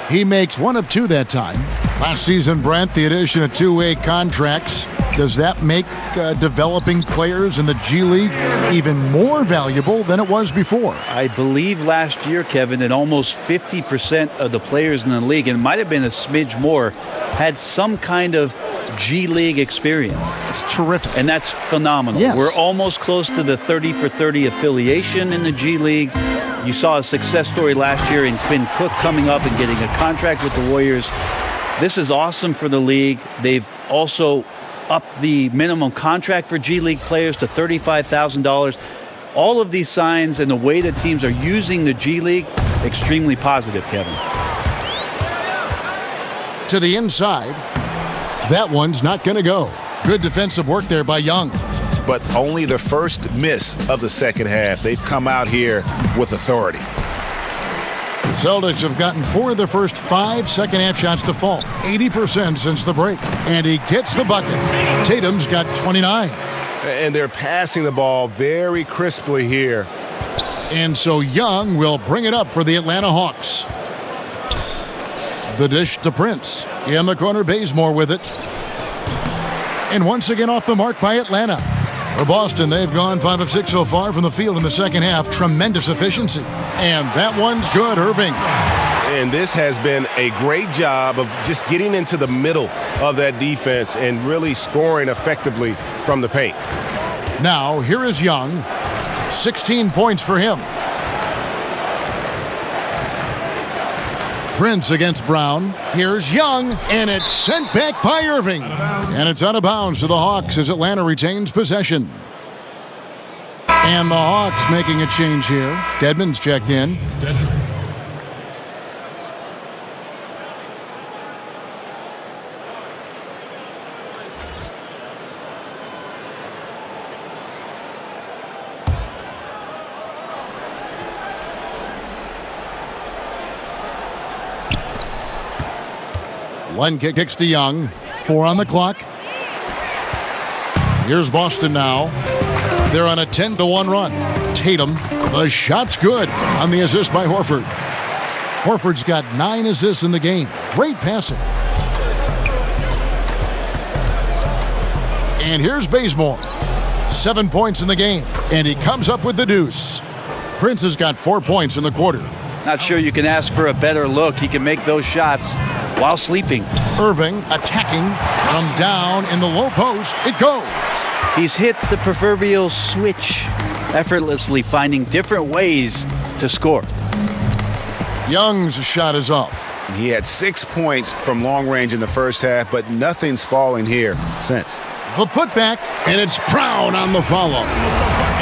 He makes 1 of 2 that time. Last season, Brent, the addition of 2-way contracts. Does that make developing players in the G League even more valuable than it was before? I believe last year, Kevin, that almost 50% of the players in the league, and it might have been a smidge more, had some kind of G League experience. It's terrific. And that's phenomenal. Yes. We're almost close to the 30 for 30 affiliation in the G League. You saw a success story last year in Quinn Cook coming up and getting a contract with the Warriors. This is awesome for the league. They've also upped the minimum contract for G League players to $35,000. All of these signs and the way that teams are using the G League, extremely positive, Kevin. To the inside. That one's not going to go. Good defensive work there by Young. But only the first miss of the second half. They've come out here with authority. Celtics have gotten 4 of their first 5 second-half shots to fall, 80% since the break. And he gets the bucket. Tatum's got 29. And they're passing the ball very crisply here. And so Young will bring it up for the Atlanta Hawks. The dish to Prince. In the corner, Bazemore with it. And once again off the mark by Atlanta. For Boston, they've gone 5 of 6 so far from the field in the second half. Tremendous efficiency. And that one's good, Irving. And this has been a great job of just getting into the middle of that defense and really scoring effectively from the paint. Now, here is Young. 16 points for him. Prince against Brown. Here's Young, and it's sent back by Irving. And it's out of bounds to the Hawks as Atlanta retains possession. And the Hawks making a change here. Dedmon's checked in. One kick kicks to Young. 4 on the clock. Here's Boston now. They're on a 10-1 run. Tatum, the shot's good on the assist by Horford. Horford's got 9 assists in the game. Great passing. And here's Bazemore. 7 points in the game. And he comes up with the deuce. Prince has got 4 points in the quarter. Not sure you can ask for a better look. He can make those shots while sleeping. Irving attacking from down in the low post. It goes. He's hit the proverbial switch, effortlessly finding different ways to score. Young's shot is off. He had 6 points from long range in the first half, but nothing's falling here since. The putback, and it's Brown on the follow.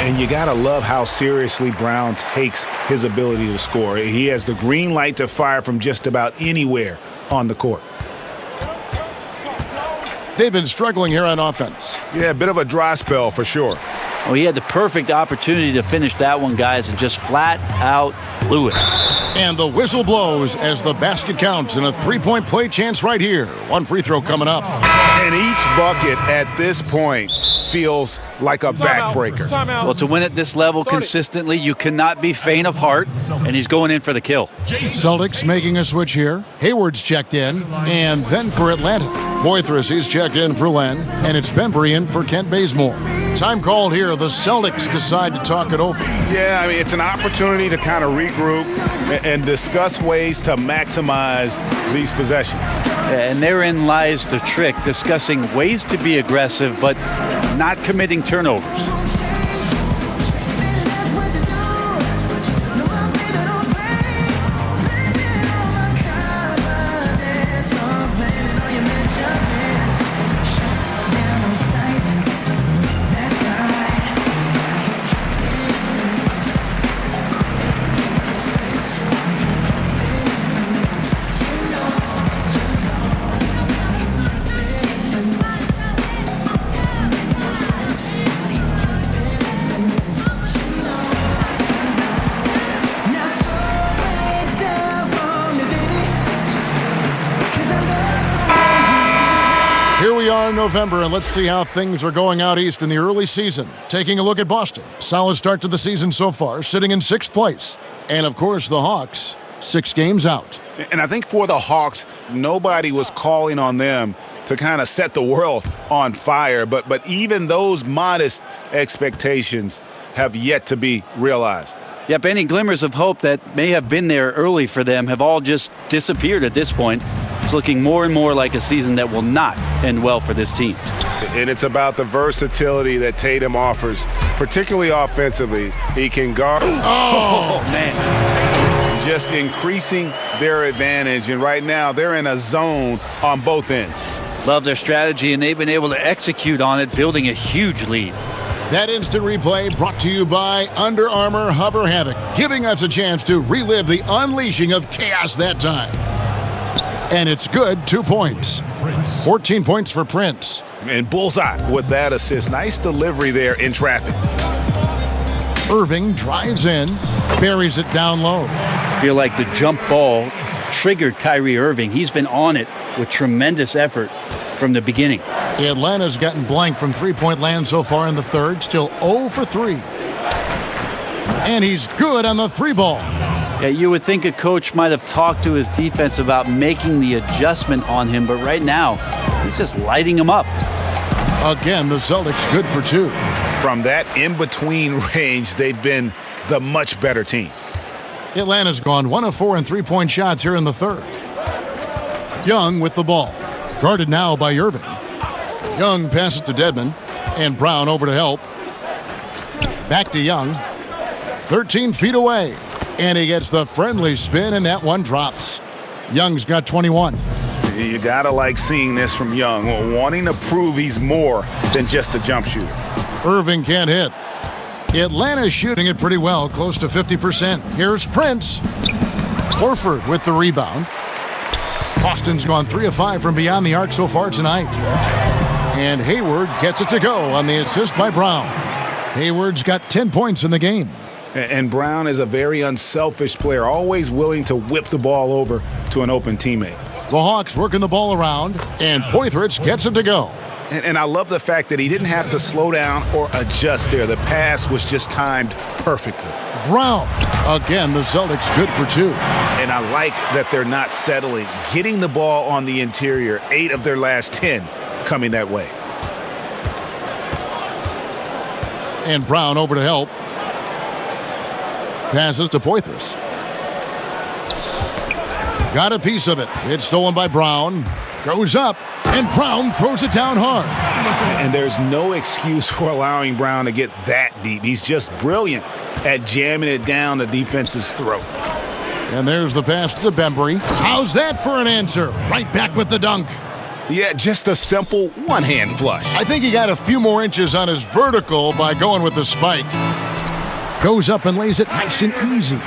And you got to love how seriously Brown takes his ability to score. He has the green light to fire from just about anywhere on the court. They've been struggling here on offense. Yeah, a bit of a dry spell for sure. Well, he had the perfect opportunity to finish that one, guys, and just flat out blew it. And the whistle blows as the basket counts and a 3-point play chance right here. One free throw coming up. And each bucket at this point feels like a backbreaker. Well, to win at this level consistently, you cannot be faint of heart, and he's going in for the kill. Celtics making a switch here. Hayward's checked in, and then for Atlanta. Poitras, he's checked in for Len, and it's Bembry in for Kent Bazemore. Time called here. The Celtics decide to talk it over. Yeah, I mean, it's an opportunity to kind of regroup and discuss ways to maximize these possessions. And therein lies the trick, discussing ways to be aggressive, but not committing turnovers. November, and let's see how things are going out east in the early season. Taking a look at Boston. Solid start to the season so far, sitting in 6th place. And of course, the Hawks, 6 games out. And I think for the Hawks, nobody was calling on them to kind of set the world on fire. But even those modest expectations have yet to be realized. Yep, any glimmers of hope that may have been there early for them have all just disappeared at this point. It's looking more and more like a season that will not end well for this team. And it's about the versatility that Tatum offers, particularly offensively. He can guard. Oh, man. Just increasing their advantage. And right now, they're in a zone on both ends. Love their strategy, and they've been able to execute on it, building a huge lead. That instant replay brought to you by Under Armour Hover Havoc, giving us a chance to relive the unleashing of chaos that time. And it's good, 2 points. 14 points for Prince. And bullseye with that assist. Nice delivery there in traffic. Irving drives in, buries it down low. I feel like the jump ball triggered Kyrie Irving. He's been on it with tremendous effort from the beginning. Atlanta's gotten blank from three-point land so far in the third, still 0 for 3. And he's good on the three ball. Yeah, you would think a coach might have talked to his defense about making the adjustment on him, but right now, he's just lighting him up. Again, the Celtics good for 2. From that in-between range, they've been the much better team. Atlanta's gone 1 of 4 in three-point shots here in the third. Young with the ball. Guarded now by Irving. Young passes to Dedmon, and Brown over to help. Back to Young. 13 feet away. And he gets the friendly spin, and that one drops. Young's got 21. You gotta like seeing this from Young, wanting to prove he's more than just a jump shooter. Irving can't hit. Atlanta's shooting it pretty well, close to 50%. Here's Prince. Horford with the rebound. Boston's gone 3 of 5 from beyond the arc so far tonight. And Hayward gets it to go on the assist by Brown. Hayward's got 10 points in the game. And Brown is a very unselfish player, always willing to whip the ball over to an open teammate. The Hawks working the ball around, and Poitras gets it to go. And I love the fact that he didn't have to slow down or adjust there. The pass was just timed perfectly. Brown. Again, the Celtics good for 2. And I like that they're not settling. Getting the ball on the interior, 8 of their last 10 coming that way. And Brown over to help. Passes to Poitras. Got a piece of it. It's stolen by Brown. Goes up, and Brown throws it down hard. And there's no excuse for allowing Brown to get that deep. He's just brilliant at jamming it down the defense's throat. And there's the pass to Bembry. How's that for an answer? Right back with the dunk. Yeah, just a simple one-hand flush. I think he got a few more inches on his vertical by going with the spike. Goes up and lays it nice and easy.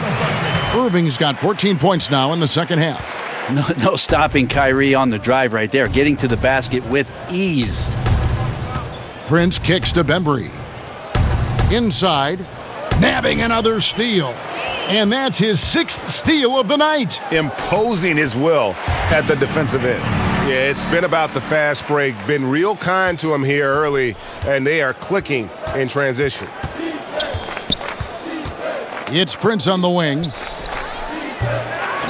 Irving's got 14 points now in the second half. No stopping Kyrie on the drive right there, getting to the basket with ease. Prince kicks to Bembry. Inside, nabbing another steal. And that's his 6th steal of the night. Imposing his will at the defensive end. Yeah, it's been about the fast break. Been real kind to him here early, and they are clicking in transition. It's Prince on the wing.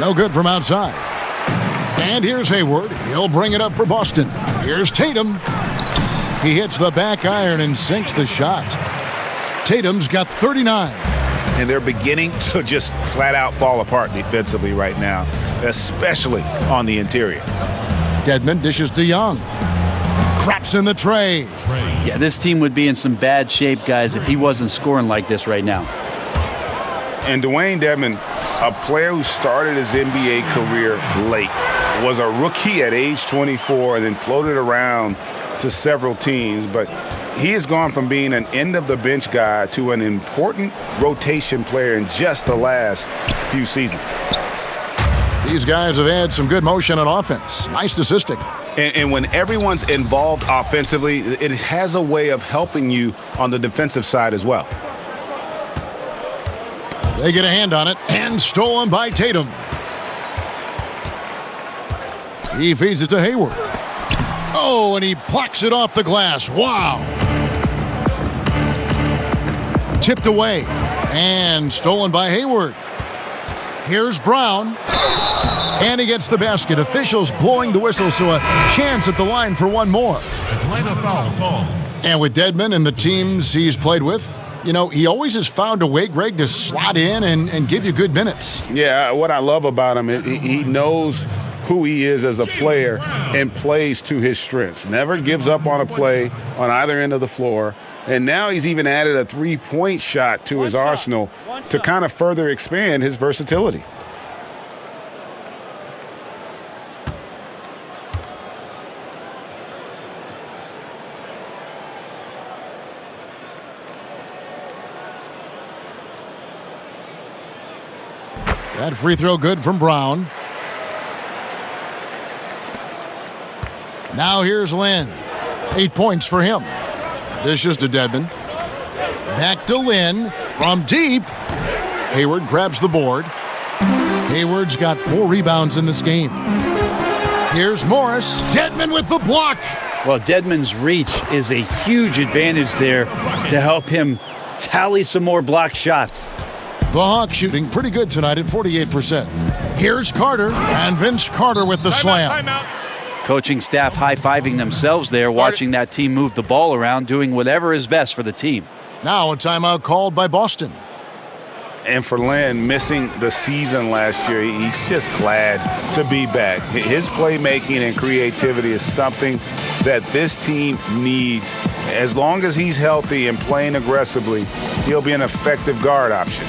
No good from outside. And here's Hayward. He'll bring it up for Boston. Here's Tatum. He hits the back iron and sinks the shot. Tatum's got 39. And they're beginning to just flat out fall apart defensively right now, especially on the interior. Dedmon dishes to Young. Craps in the tray. Yeah, this team would be in some bad shape, guys, if he wasn't scoring like this right now. And Dwayne Dedmon, a player who started his NBA career late, was a rookie at age 24 and then floated around to several teams. But he has gone from being an end-of-the-bench guy to an important rotation player in just the last few seasons. These guys have had some good motion on offense. Nice assisting. And when everyone's involved offensively, it has a way of helping you on the defensive side as well. They get a hand on it, and stolen by Tatum. He feeds it to Hayward. Oh, and he plucks it off the glass. Wow. Tipped away, and stolen by Hayward. Here's Brown. And he gets the basket. Officials blowing the whistle, so a chance at the line for one more. Atlanta foul call. And with Dedmon and the teams he's played with, you know, he always has found a way, Greg, to slot in and give you good minutes. Yeah, what I love about him is he knows who he is as a player and plays to his strengths. Never gives up on a play on either end of the floor. And now he's even added a three-point shot to his arsenal to kind of further expand his versatility. That free throw good from Brown. Now here's Lynn. 8 points for him. Dishes to Dedmon. Back to Lynn. From deep, Hayward grabs the board. Hayward's got 4 rebounds in this game. Here's Morris. Dedmon with the block. Well, Dedmon's reach is a huge advantage there to help him tally some more block shots. The Hawks shooting pretty good tonight at 48%. Here's Carter, and Vince Carter with the slam. Coaching staff high-fiving themselves there, watching that team move the ball around, doing whatever is best for the team. Now a timeout called by Boston. And for Len, missing the season last year, he's just glad to be back. His playmaking and creativity is something that this team needs. As long as he's healthy and playing aggressively, he'll be an effective guard option.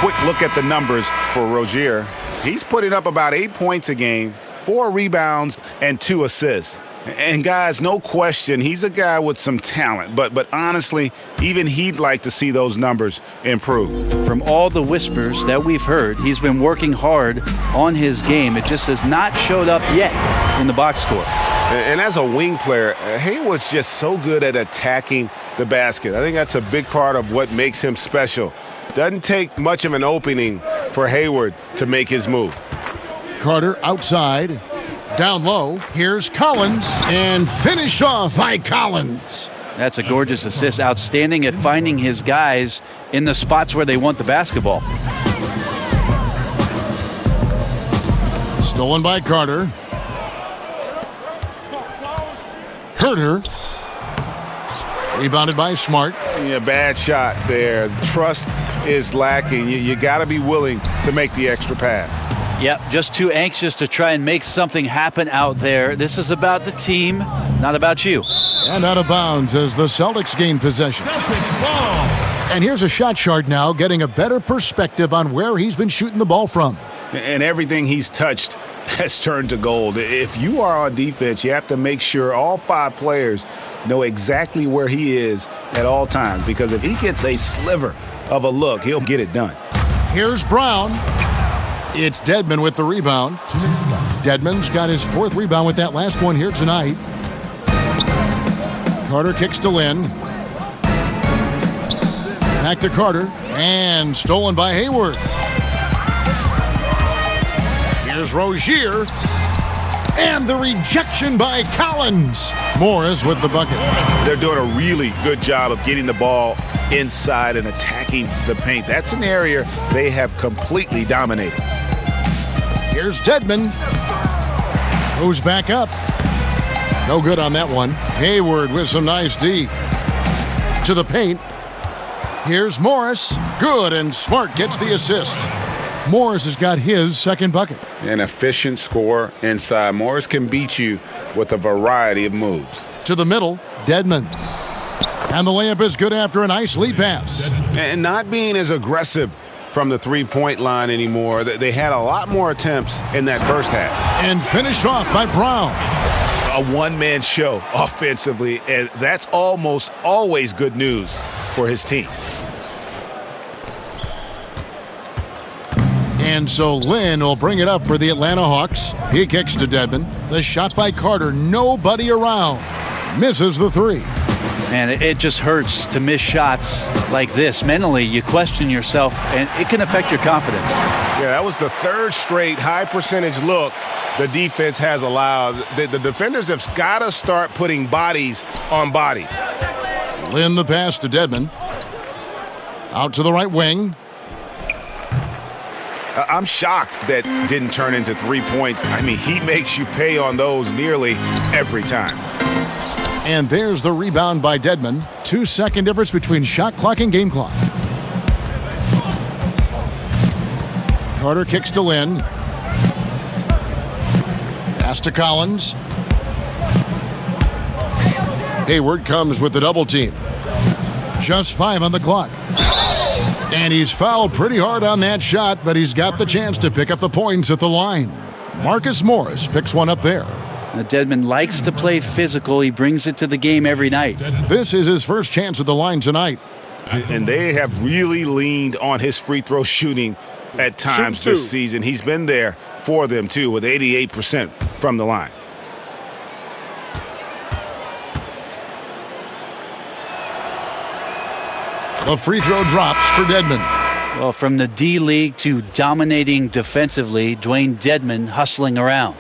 Quick look at the numbers for Rozier. He's putting up about 8 points a game, 4 rebounds, and 2 assists. And guys, no question, he's a guy with some talent. But honestly, even he'd like to see those numbers improve. From all the whispers that we've heard, he's been working hard on his game. It just has not showed up yet in the box score. And as a wing player, Hayward's just so good at attacking the basket. I think that's a big part of what makes him special. Doesn't take much of an opening for Hayward to make his move. Carter outside. Down low. Here's Collins. And finished off by Collins. That's a gorgeous assist. Outstanding at finding his guys in the spots where they want the basketball. Stolen by Carter. Herter. Rebounded by Smart. Yeah, bad shot there. Trust is lacking. You got to be willing to make the extra pass. Yep, just too anxious to try and make something happen out there. This is about the team, not about you. And out of bounds as the Celtics gain possession. Celtics ball. And here's a shot chart now, getting a better perspective on where he's been shooting the ball from. And everything he's touched has turned to gold. If you are on defense, you have to make sure all 5 players know exactly where he is at all times, because if he gets a sliver of a look, he'll get it done. Here's Brown. It's Dedmon with the rebound. 2 minutes left. Dedmon's got his 4th rebound with that last one here tonight. Carter kicks to Lynn. Back to Carter. And stolen by Hayward. Here's Rozier. And the rejection by Collins. Morris with the bucket. They're doing a really good job of getting the ball inside and attacking the paint. That's an area they have completely dominated. Here's Dedmon. Goes back up. No good on that one. Hayward with some nice D. To the paint. Here's Morris. Good, and Smart gets the assist. Morris has got his 2nd bucket. An efficient scorer inside. Morris can beat you with a variety of moves. To the middle, Dedmon. And the layup is good after a nice lead pass. And not being as aggressive from the three-point line anymore. They had a lot more attempts in that first half. And finished off by Brown. A one-man show offensively, and that's almost always good news for his team. And so Lynn will bring it up for the Atlanta Hawks. He kicks to Dedmon. The shot by Carter, nobody around. Misses the 3. Man, it just hurts to miss shots like this. Mentally, you question yourself, and it can affect your confidence. Yeah, that was the 3rd straight high-percentage look the defense has allowed. The defenders have got to start putting bodies on bodies. Lynn the pass to Dedmon. Out to the right wing. I'm shocked that didn't turn into 3 points. I mean, he makes you pay on those nearly every time. And there's the rebound by Dedmon. 2-second difference between shot clock and game clock. Carter kicks to Lynn. Pass to Collins. Hayward comes with the double team. Just 5 on the clock. And he's fouled pretty hard on that shot, but he's got the chance to pick up the points at the line. Marcus Morris picks one up there. Dedmon likes to play physical. He brings it to the game every night. This is his first chance at the line tonight. And they have really leaned on his free throw shooting at times this season. He's been there for them, too, with 88% from the line. The free throw drops for Dedmon. Well, from the D-League to dominating defensively, Dwayne Dedmon hustling around.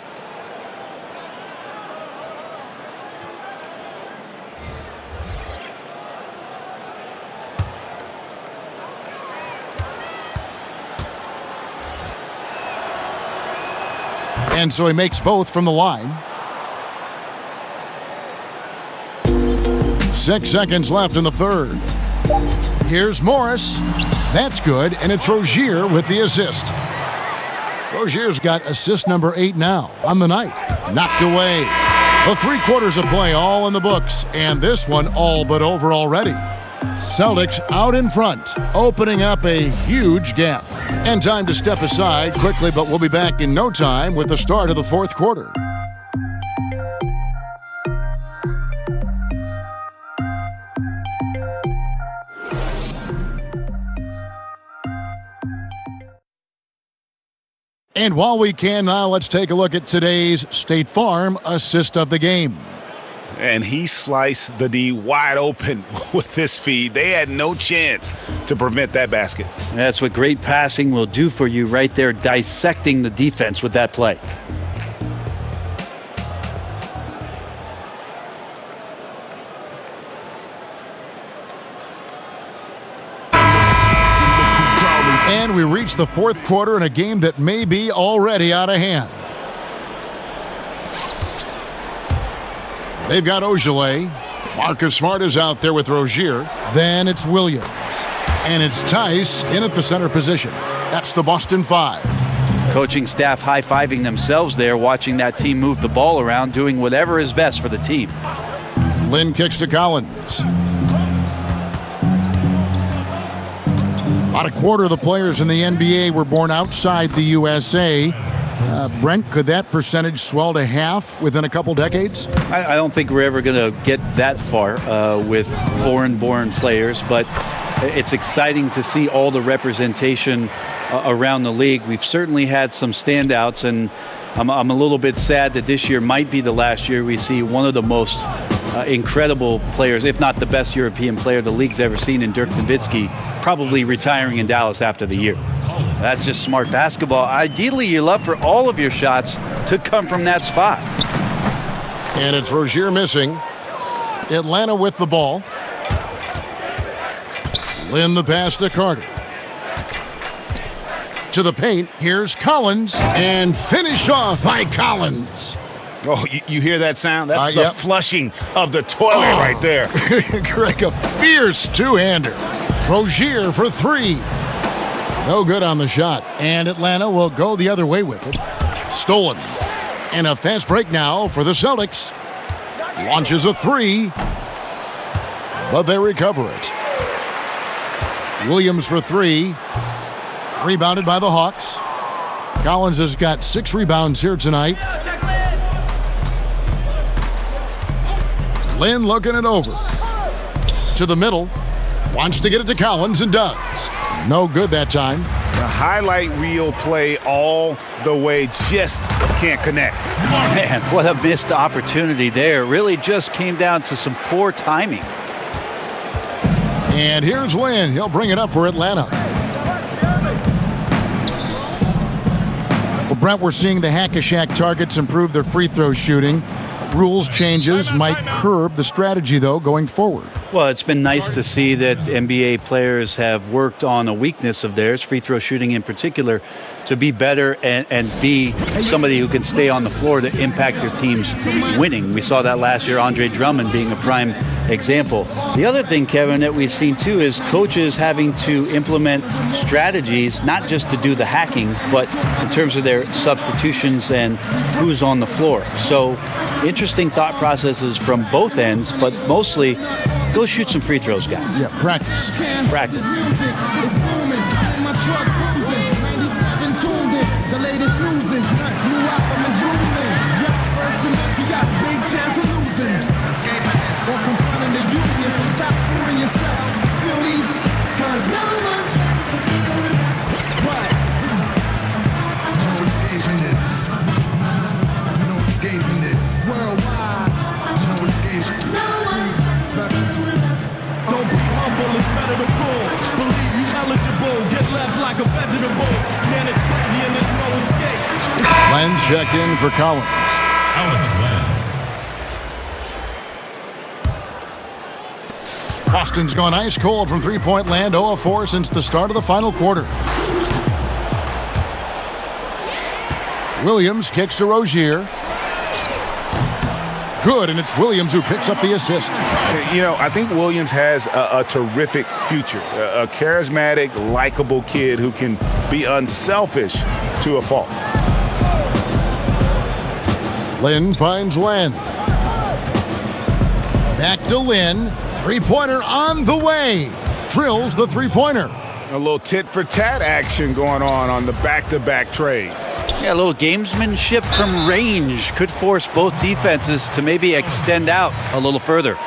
And so he makes both from the line. 6 seconds left in the third. Here's Morris. That's good, and it's Rozier with the assist. Rozier's got assist number 8 now on the night. Knocked away. The 3 quarters of play all in the books, and this one all but over already. Celtics out in front, opening up a huge gap. And time to step aside quickly, but we'll be back in no time with the start of the fourth quarter. And while we can now, let's take a look at today's State Farm assist of the game. And he sliced the D wide open with his feed. They had no chance to prevent that basket. That's what great passing will do for you right there, dissecting the defense with that play. And we reach the fourth quarter in a game that may be already out of hand. They've got Ogilvy. Marcus Smart is out there with Rozier. Then it's Williams. And it's Tice in at the center position. That's the Boston 5. Coaching staff high-fiving themselves there, watching that team move the ball around, doing whatever is best for the team. Lynn kicks to Collins. About a quarter of the players in the NBA were born outside the USA. Brent, could that percentage swell to half within a couple decades? I don't think we're ever going to get that far with foreign-born players, but it's exciting to see all the representation around the league. We've certainly had some standouts, and I'm a little bit sad that this year might be the last year we see one of the most incredible players, if not the best European player the league's ever seen in Dirk Nowitzki, probably retiring in Dallas after the year. That's just smart basketball. Ideally, you love for all of your shots to come from that spot. And it's Rozier missing. Atlanta with the ball. Lynn the pass to Carter. To the paint, here's Collins, and finished off by Collins. Oh, you hear that sound? That's the flushing of the toilet right there. Greg, a fierce two-hander. Rozier for 3. No good on the shot, and Atlanta will go the other way with it. Stolen. And a fast break now for the Celtics. Launches a 3, but they recover it. Williams for 3. Rebounded by the Hawks. Collins has got 6 rebounds here tonight. Lynn looking it over. To the middle. Wants to get it to Collins and does. No good that time. The highlight reel play all the way, just can't connect. Man, what a missed opportunity there. Really just came down to some poor timing. And here's Lynn. He'll bring it up for Atlanta. Well, Brent, we're seeing the Hack-a-Shack targets improve their free throw shooting. Rules changes might curb the strategy, though, going forward. Well, it's been nice to see that NBA players have worked on a weakness of theirs, free throw shooting in particular, to be better and be somebody who can stay on the floor to impact their team's winning. We saw that last year, Andre Drummond being a prime example. The other thing, Kevin, that we've seen too is coaches having to implement strategies, not just to do the hacking, but in terms of their substitutions and who's on the floor. So interesting thought processes from both ends, but mostly go shoot some free throws, guys. Yeah, practice. Practice. The latest news is nuts. New album is ruling. Yeah, first the nuts, you got a big chance of losing. Or confronting the union, so stop fooling yourself. Feel easy, cause no one's what? No escaping this. No escaping this. Worldwide. No escaping. No one's don't be humble, it's better to pull. Believe you eligible, get left like a vegetable. Man, it's crazy and there's no escape. Len checked in for Collins. Alex Len. Boston's gone ice cold from three-point land, 0 of 4 since the start of the final quarter. Williams kicks to Rozier. Good, and it's Williams who picks up the assist. You know, I think Williams has a terrific future. A charismatic, likable kid who can be unselfish to a fault. Lynn finds Len. Back to Lynn. Three-pointer on the way. Drills the three-pointer. A little tit-for-tat action going on the back-to-back trades. Yeah, a little gamesmanship from range could force both defenses to maybe extend out a little further.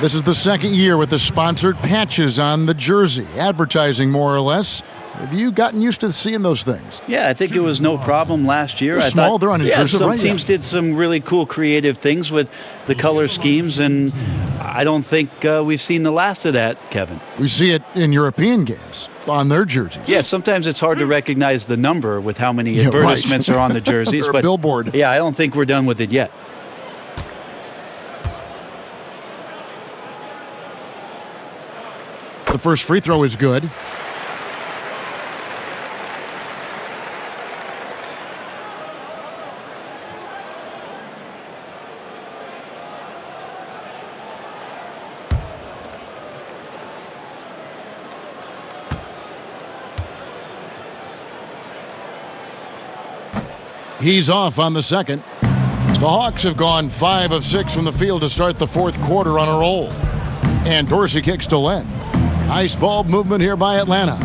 This is the second year with the sponsored patches on the jersey, advertising more or less. Have you gotten used to seeing those things? Yeah, I think it was no problem last year. They're small, they're unintrusive, some right? teams did some really cool creative things with the color schemes, and I don't think we've seen the last of that, Kevin. We see it in European games on their jerseys. Yeah, sometimes it's hard to recognize the number with how many advertisements are on the jerseys. Or but a billboard. Yeah, I don't think we're done with it yet. The first free throw is good. He's off on the second. The Hawks have gone 5 of 6 from the field to start the fourth quarter on a roll. And Dorsey kicks to Len. Ice ball movement here by Atlanta.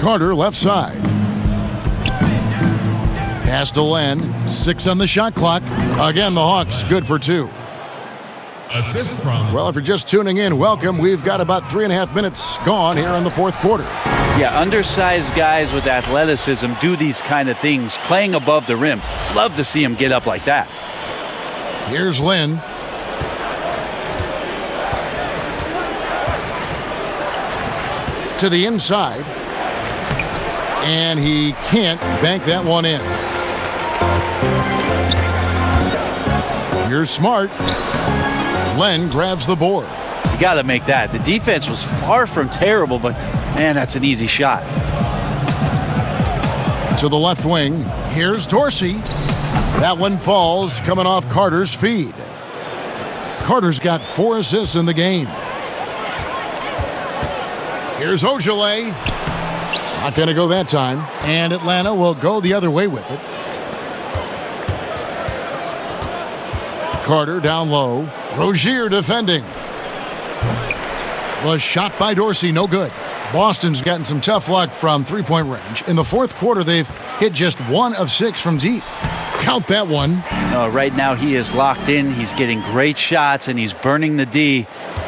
Carter left side. Pass to Len. 6 on the shot clock. Again, the Hawks good for 2. Assist from. Well, if you're just tuning in, welcome. We've got about 3.5 minutes gone here in the fourth quarter. Yeah, undersized guys with athleticism do these kind of things, playing above the rim. Love to see them get up like that. Here's Lynn. To the inside. And he can't bank that one in. Here's Smart. Len grabs the board. You got to make that. The defense was far from terrible, but man, that's an easy shot. To the left wing. Here's Dorsey. That one falls, coming off Carter's feed. Carter's got 4 assists in the game. Here's Ojale. Not going to go that time. And Atlanta will go the other way with it. Carter down low. Rozier defending. Was shot by Dorsey, no good. Boston's gotten some tough luck from three-point range. In the fourth quarter, they've hit just 1 of 6 from deep. Count that one. Right now, he is locked in. He's getting great shots, and he's burning the D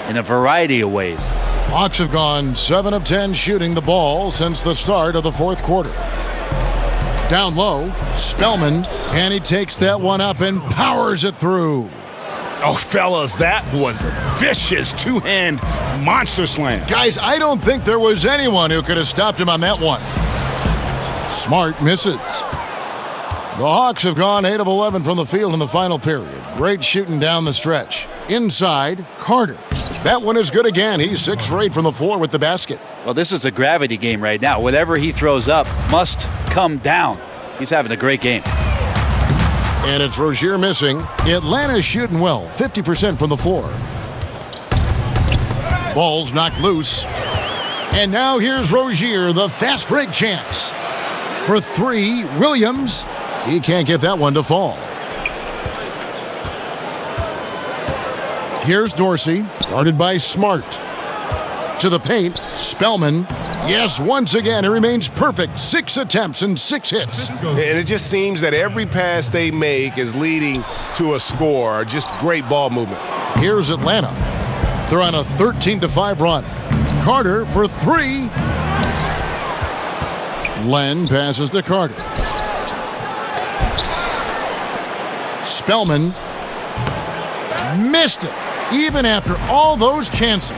in a variety of ways. Hawks have gone 7 of 10 shooting the ball since the start of the fourth quarter. Down low, Spellman, and he takes that one up and powers it through. Oh, fellas, that was a vicious two-hand monster slam. Guys, I don't think there was anyone who could have stopped him on that one. Smart misses. The Hawks have gone 8 of 11 from the field in the final period. Great shooting down the stretch. Inside, Carter. That one is good again. He's 6 for 8 from the floor with the basket. Well, this is a gravity game right now. Whatever he throws up must come down. He's having a great game. And it's Rozier missing. Atlanta's shooting well, 50% from the floor. Ball's knocked loose. And now here's Rozier, the fast break chance. For three, Williams. He can't get that one to fall. Here's Dorsey, guarded by Smart. To the paint, Spellman. Yes, once again, it remains perfect. 6 attempts and 6 hits. And it just seems that every pass they make is leading to a score. Just great ball movement. Here's Atlanta. They're on a 13-5 run. Carter for three. Len passes to Carter. Spellman missed it, even after all those chances.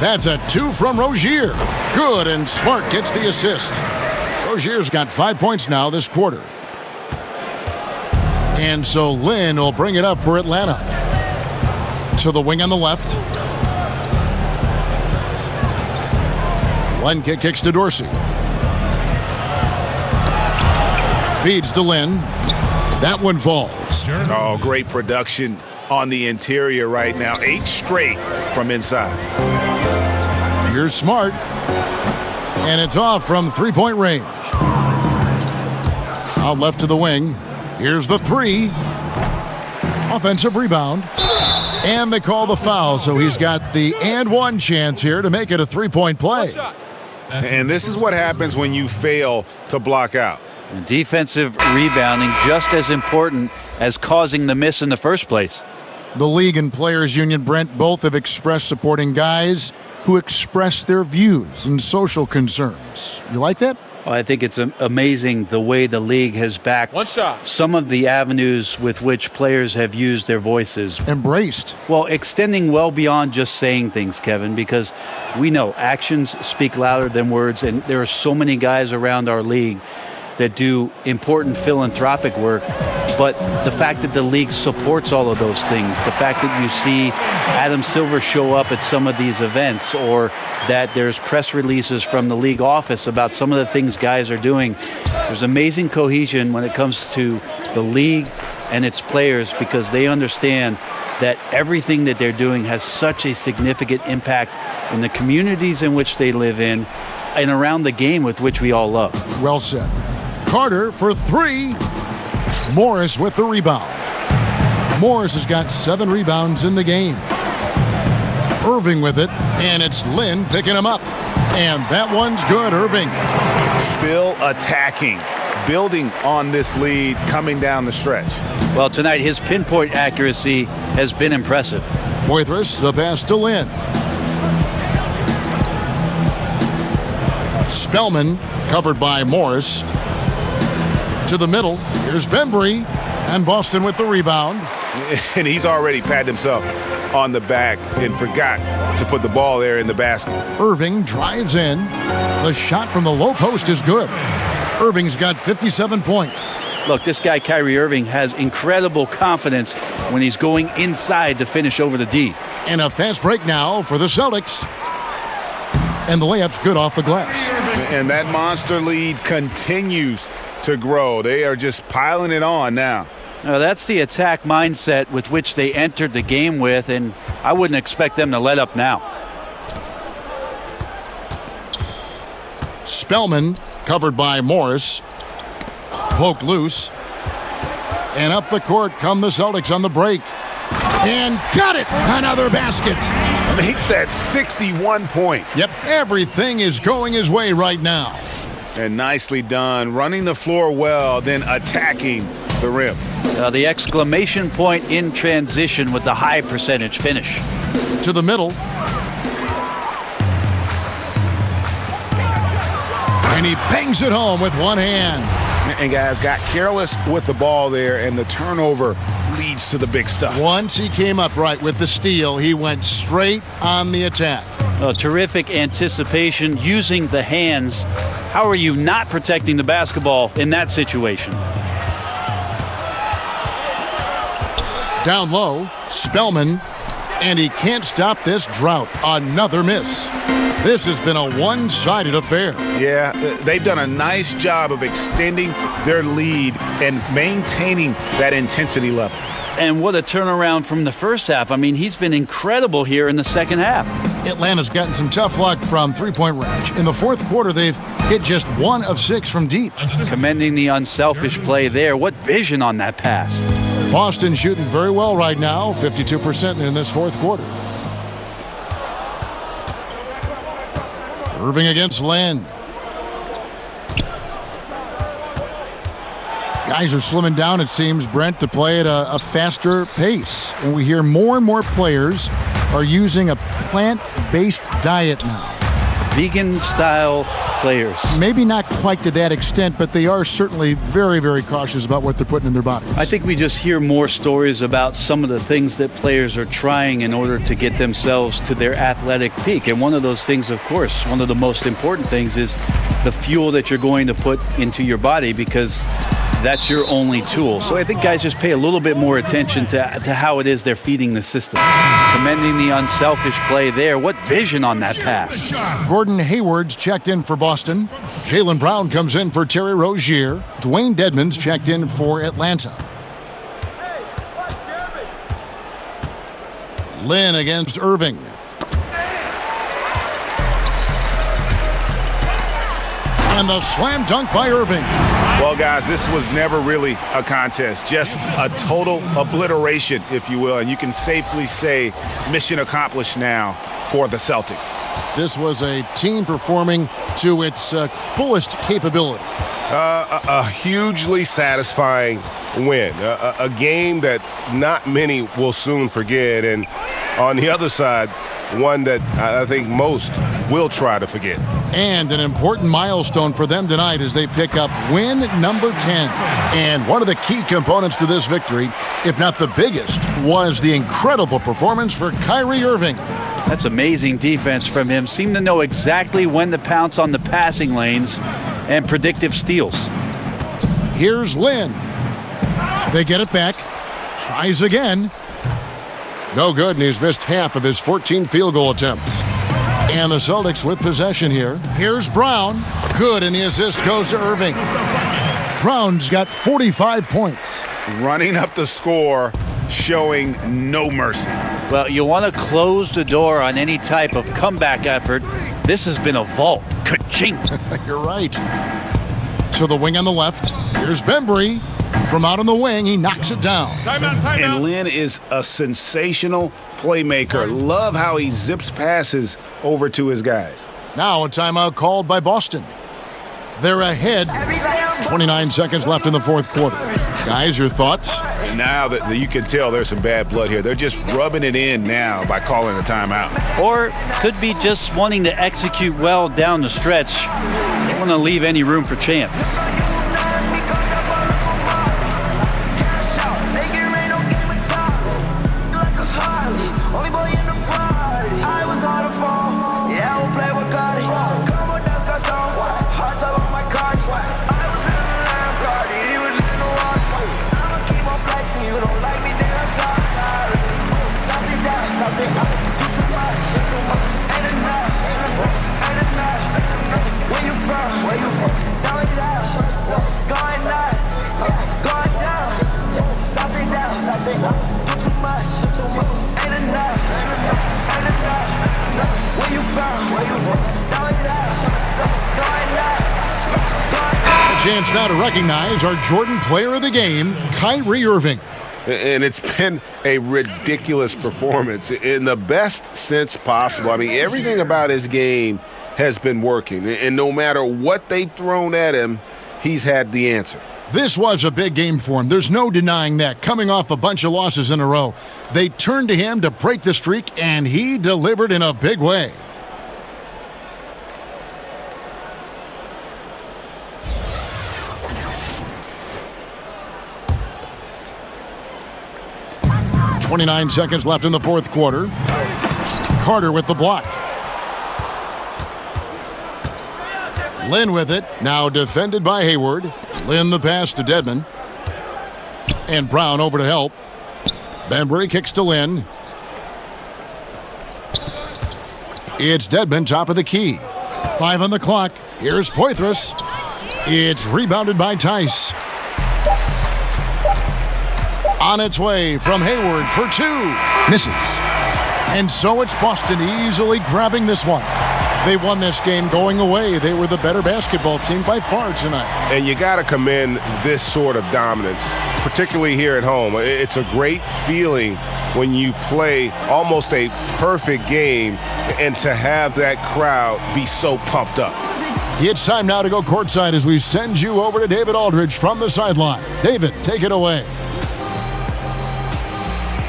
That's a 2 from Rozier. Good, and Smart gets the assist. Rozier's got 5 points now this quarter. And so Lynn will bring it up for Atlanta. To the wing on the left. Len kicks to Dorsey. Feeds to Lynn. That one falls. Oh, great production on the interior right now. 8 straight from inside. Here's Smart. And it's off from three-point range. Out left to the wing. Here's the three. Offensive rebound. And they call the foul, so he's got the and one chance here to make it a three-point play. And this is what happens when you fail to block out. And defensive rebounding just as important as causing the miss in the first place. The league and players union, Brent, both have expressed supporting guys who express their views and social concerns. You like that? Well, I think it's amazing the way the league has backed some of the avenues with which players have used their voices. Embraced. Well, extending well beyond just saying things, Kevin, because we know actions speak louder than words, and there are so many guys around our league that do important philanthropic work. But the fact that the league supports all of those things, the fact that you see Adam Silver show up at some of these events, or that there's press releases from the league office about some of the things guys are doing, there's amazing cohesion when it comes to the league and its players, because they understand that everything that they're doing has such a significant impact in the communities in which they live in and around the game with which we all love. Well said. Carter for three. Morris with the rebound. Morris has got 7 rebounds in the game. Irving with it, and it's Lynn picking him up. And that one's good, Irving. Still attacking, building on this lead coming down the stretch. Well, tonight his pinpoint accuracy has been impressive. Poitras, the pass to Lynn. Spellman, covered by Morris. To the middle, here's Bembry, and Boston with the rebound. And he's already patted himself on the back and forgot to put the ball there in the basket. Irving drives in. The shot from the low post is good. Irving's got 57 points. Look, this guy, Kyrie Irving, has incredible confidence when he's going inside to finish over the D. And a fast break now for the Celtics. And the layup's good off the glass. And that monster lead continues to grow. They are just piling it on now. Now, that's the attack mindset with which they entered the game with, and I wouldn't expect them to let up now. Spellman, covered by Morris. Poked loose. And up the court come the Celtics on the break. And got it! Another basket. Make that 61 point. Yep, everything is going his way right now. And nicely done, running the floor well, then attacking the rim. The exclamation point in transition with the high percentage finish. To the middle. And he bangs it home with one hand. And guys got careless with the ball there, and the turnover leads to the big stuff. Once he came up right with the steal, he went straight on the attack. Terrific anticipation using the hands. How are you not protecting the basketball in that situation? Down low, Spellman, and he can't stop this drought. Another miss. This has been a one-sided affair. Yeah, they've done a nice job of extending their lead and maintaining that intensity level. And what a turnaround from the first half. I mean, he's been incredible here in the second half. Atlanta's gotten some tough luck from three-point range. In the fourth quarter, they've hit just 1 of 6 from deep. Commending the unselfish play there. What vision on that pass. Boston shooting very well right now, 52% in this fourth quarter. Irving against Len. Guys are slimming down, it seems, Brent, to play at a faster pace. And we hear more and more players are using a plant-based diet now. Vegan-style players. Maybe not quite to that extent, but they are certainly very, very cautious about what they're putting in their bodies. I think we just hear more stories about some of the things that players are trying in order to get themselves to their athletic peak. And one of those things, of course, one of the most important things is the fuel that you're going to put into your body, because that's your only tool. So I think guys just pay a little bit more attention to how it is they're feeding the system. Commending the unselfish play there. What vision on that pass. Gordon Hayward's checked in for Boston. Jaylen Brown comes in for Terry Rozier. Dwayne Dedmon's checked in for Atlanta. Lynn against Irving. And the slam dunk by Irving. Well, guys, this was never really a contest, just a total obliteration, if you will. And you can safely say mission accomplished now for the Celtics. This was a team performing to its fullest capability. A hugely satisfying win. A game that not many will soon forget. And on the other side, one that I think most will try to forget. And an important milestone for them tonight as they pick up win number 10. And one of the key components to this victory, if not the biggest, was the incredible performance for Kyrie Irving. That's amazing defense from him. Seemed to know exactly when to pounce on the passing lanes and predictive steals. Here's Lynn. They get it back. Tries again. No good, and he's missed half of his 14 field goal attempts. And the Celtics with possession here. Here's Brown. Good, and the assist goes to Irving. Brown's got 45 points. Running up the score, showing no mercy. Well, you want to close the door on any type of comeback effort. This has been a vault. Ka-ching. You're right. To the wing on the left. Here's Bembry. From out on the wing, he knocks it down. Timeout. And Lynn is a sensational playmaker. Love how he zips passes over to his guys. Now a timeout called by Boston. They're ahead. 29 seconds left in the fourth quarter. Guys, your thoughts? Now that you can tell there's some bad blood here. They're just rubbing it in now by calling a timeout. Or could be just wanting to execute well down the stretch. Don't want to leave any room for chance. Chance now to recognize our Jordan Player of the Game, Kyrie Irving. And it's been a ridiculous performance in the best sense possible. I mean, everything about his game has been working. And no matter what they've thrown at him, he's had the answer. This was a big game for him. There's no denying that. Coming off a bunch of losses in a row, they turned to him to break the streak, and he delivered in a big way. .29 seconds left in the fourth quarter. Carter with the block. Lynn with it. Now defended by Hayward. Lynn the pass to Dedmon. And Brown over to help. Bembry kicks to Lynn. It's Dedmon, top of the key. 5 on the clock. Here's Poitras. It's rebounded by Tice. On its way from Hayward for 2. Misses. And so it's Boston easily grabbing this one. They won this game going away. They were the better basketball team by far tonight. And you got to commend this sort of dominance, particularly here at home. It's a great feeling when you play almost a perfect game and to have that crowd be so pumped up. It's time now to go courtside as we send you over to David Aldridge from the sideline. David, take it away.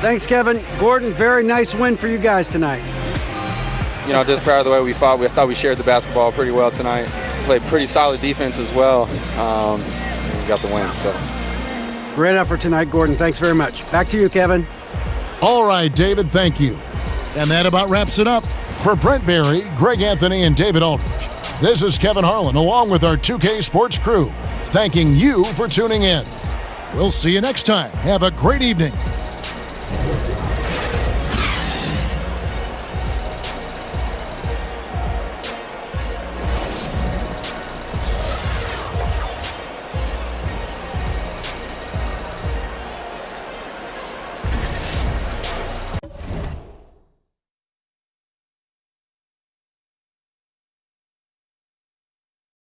Thanks, Kevin. Gordon, very nice win for you guys tonight. You know, just proud of the way we fought. I thought we shared the basketball pretty well tonight. Played pretty solid defense as well. And we got the win. So great effort tonight, Gordon. Thanks very much. Back to you, Kevin. All right, David, thank you. And that about wraps it up. For Brent Barry, Greg Anthony, and David Aldridge, this is Kevin Harlan along with our 2K Sports crew, thanking you for tuning in. We'll see you next time. Have a great evening.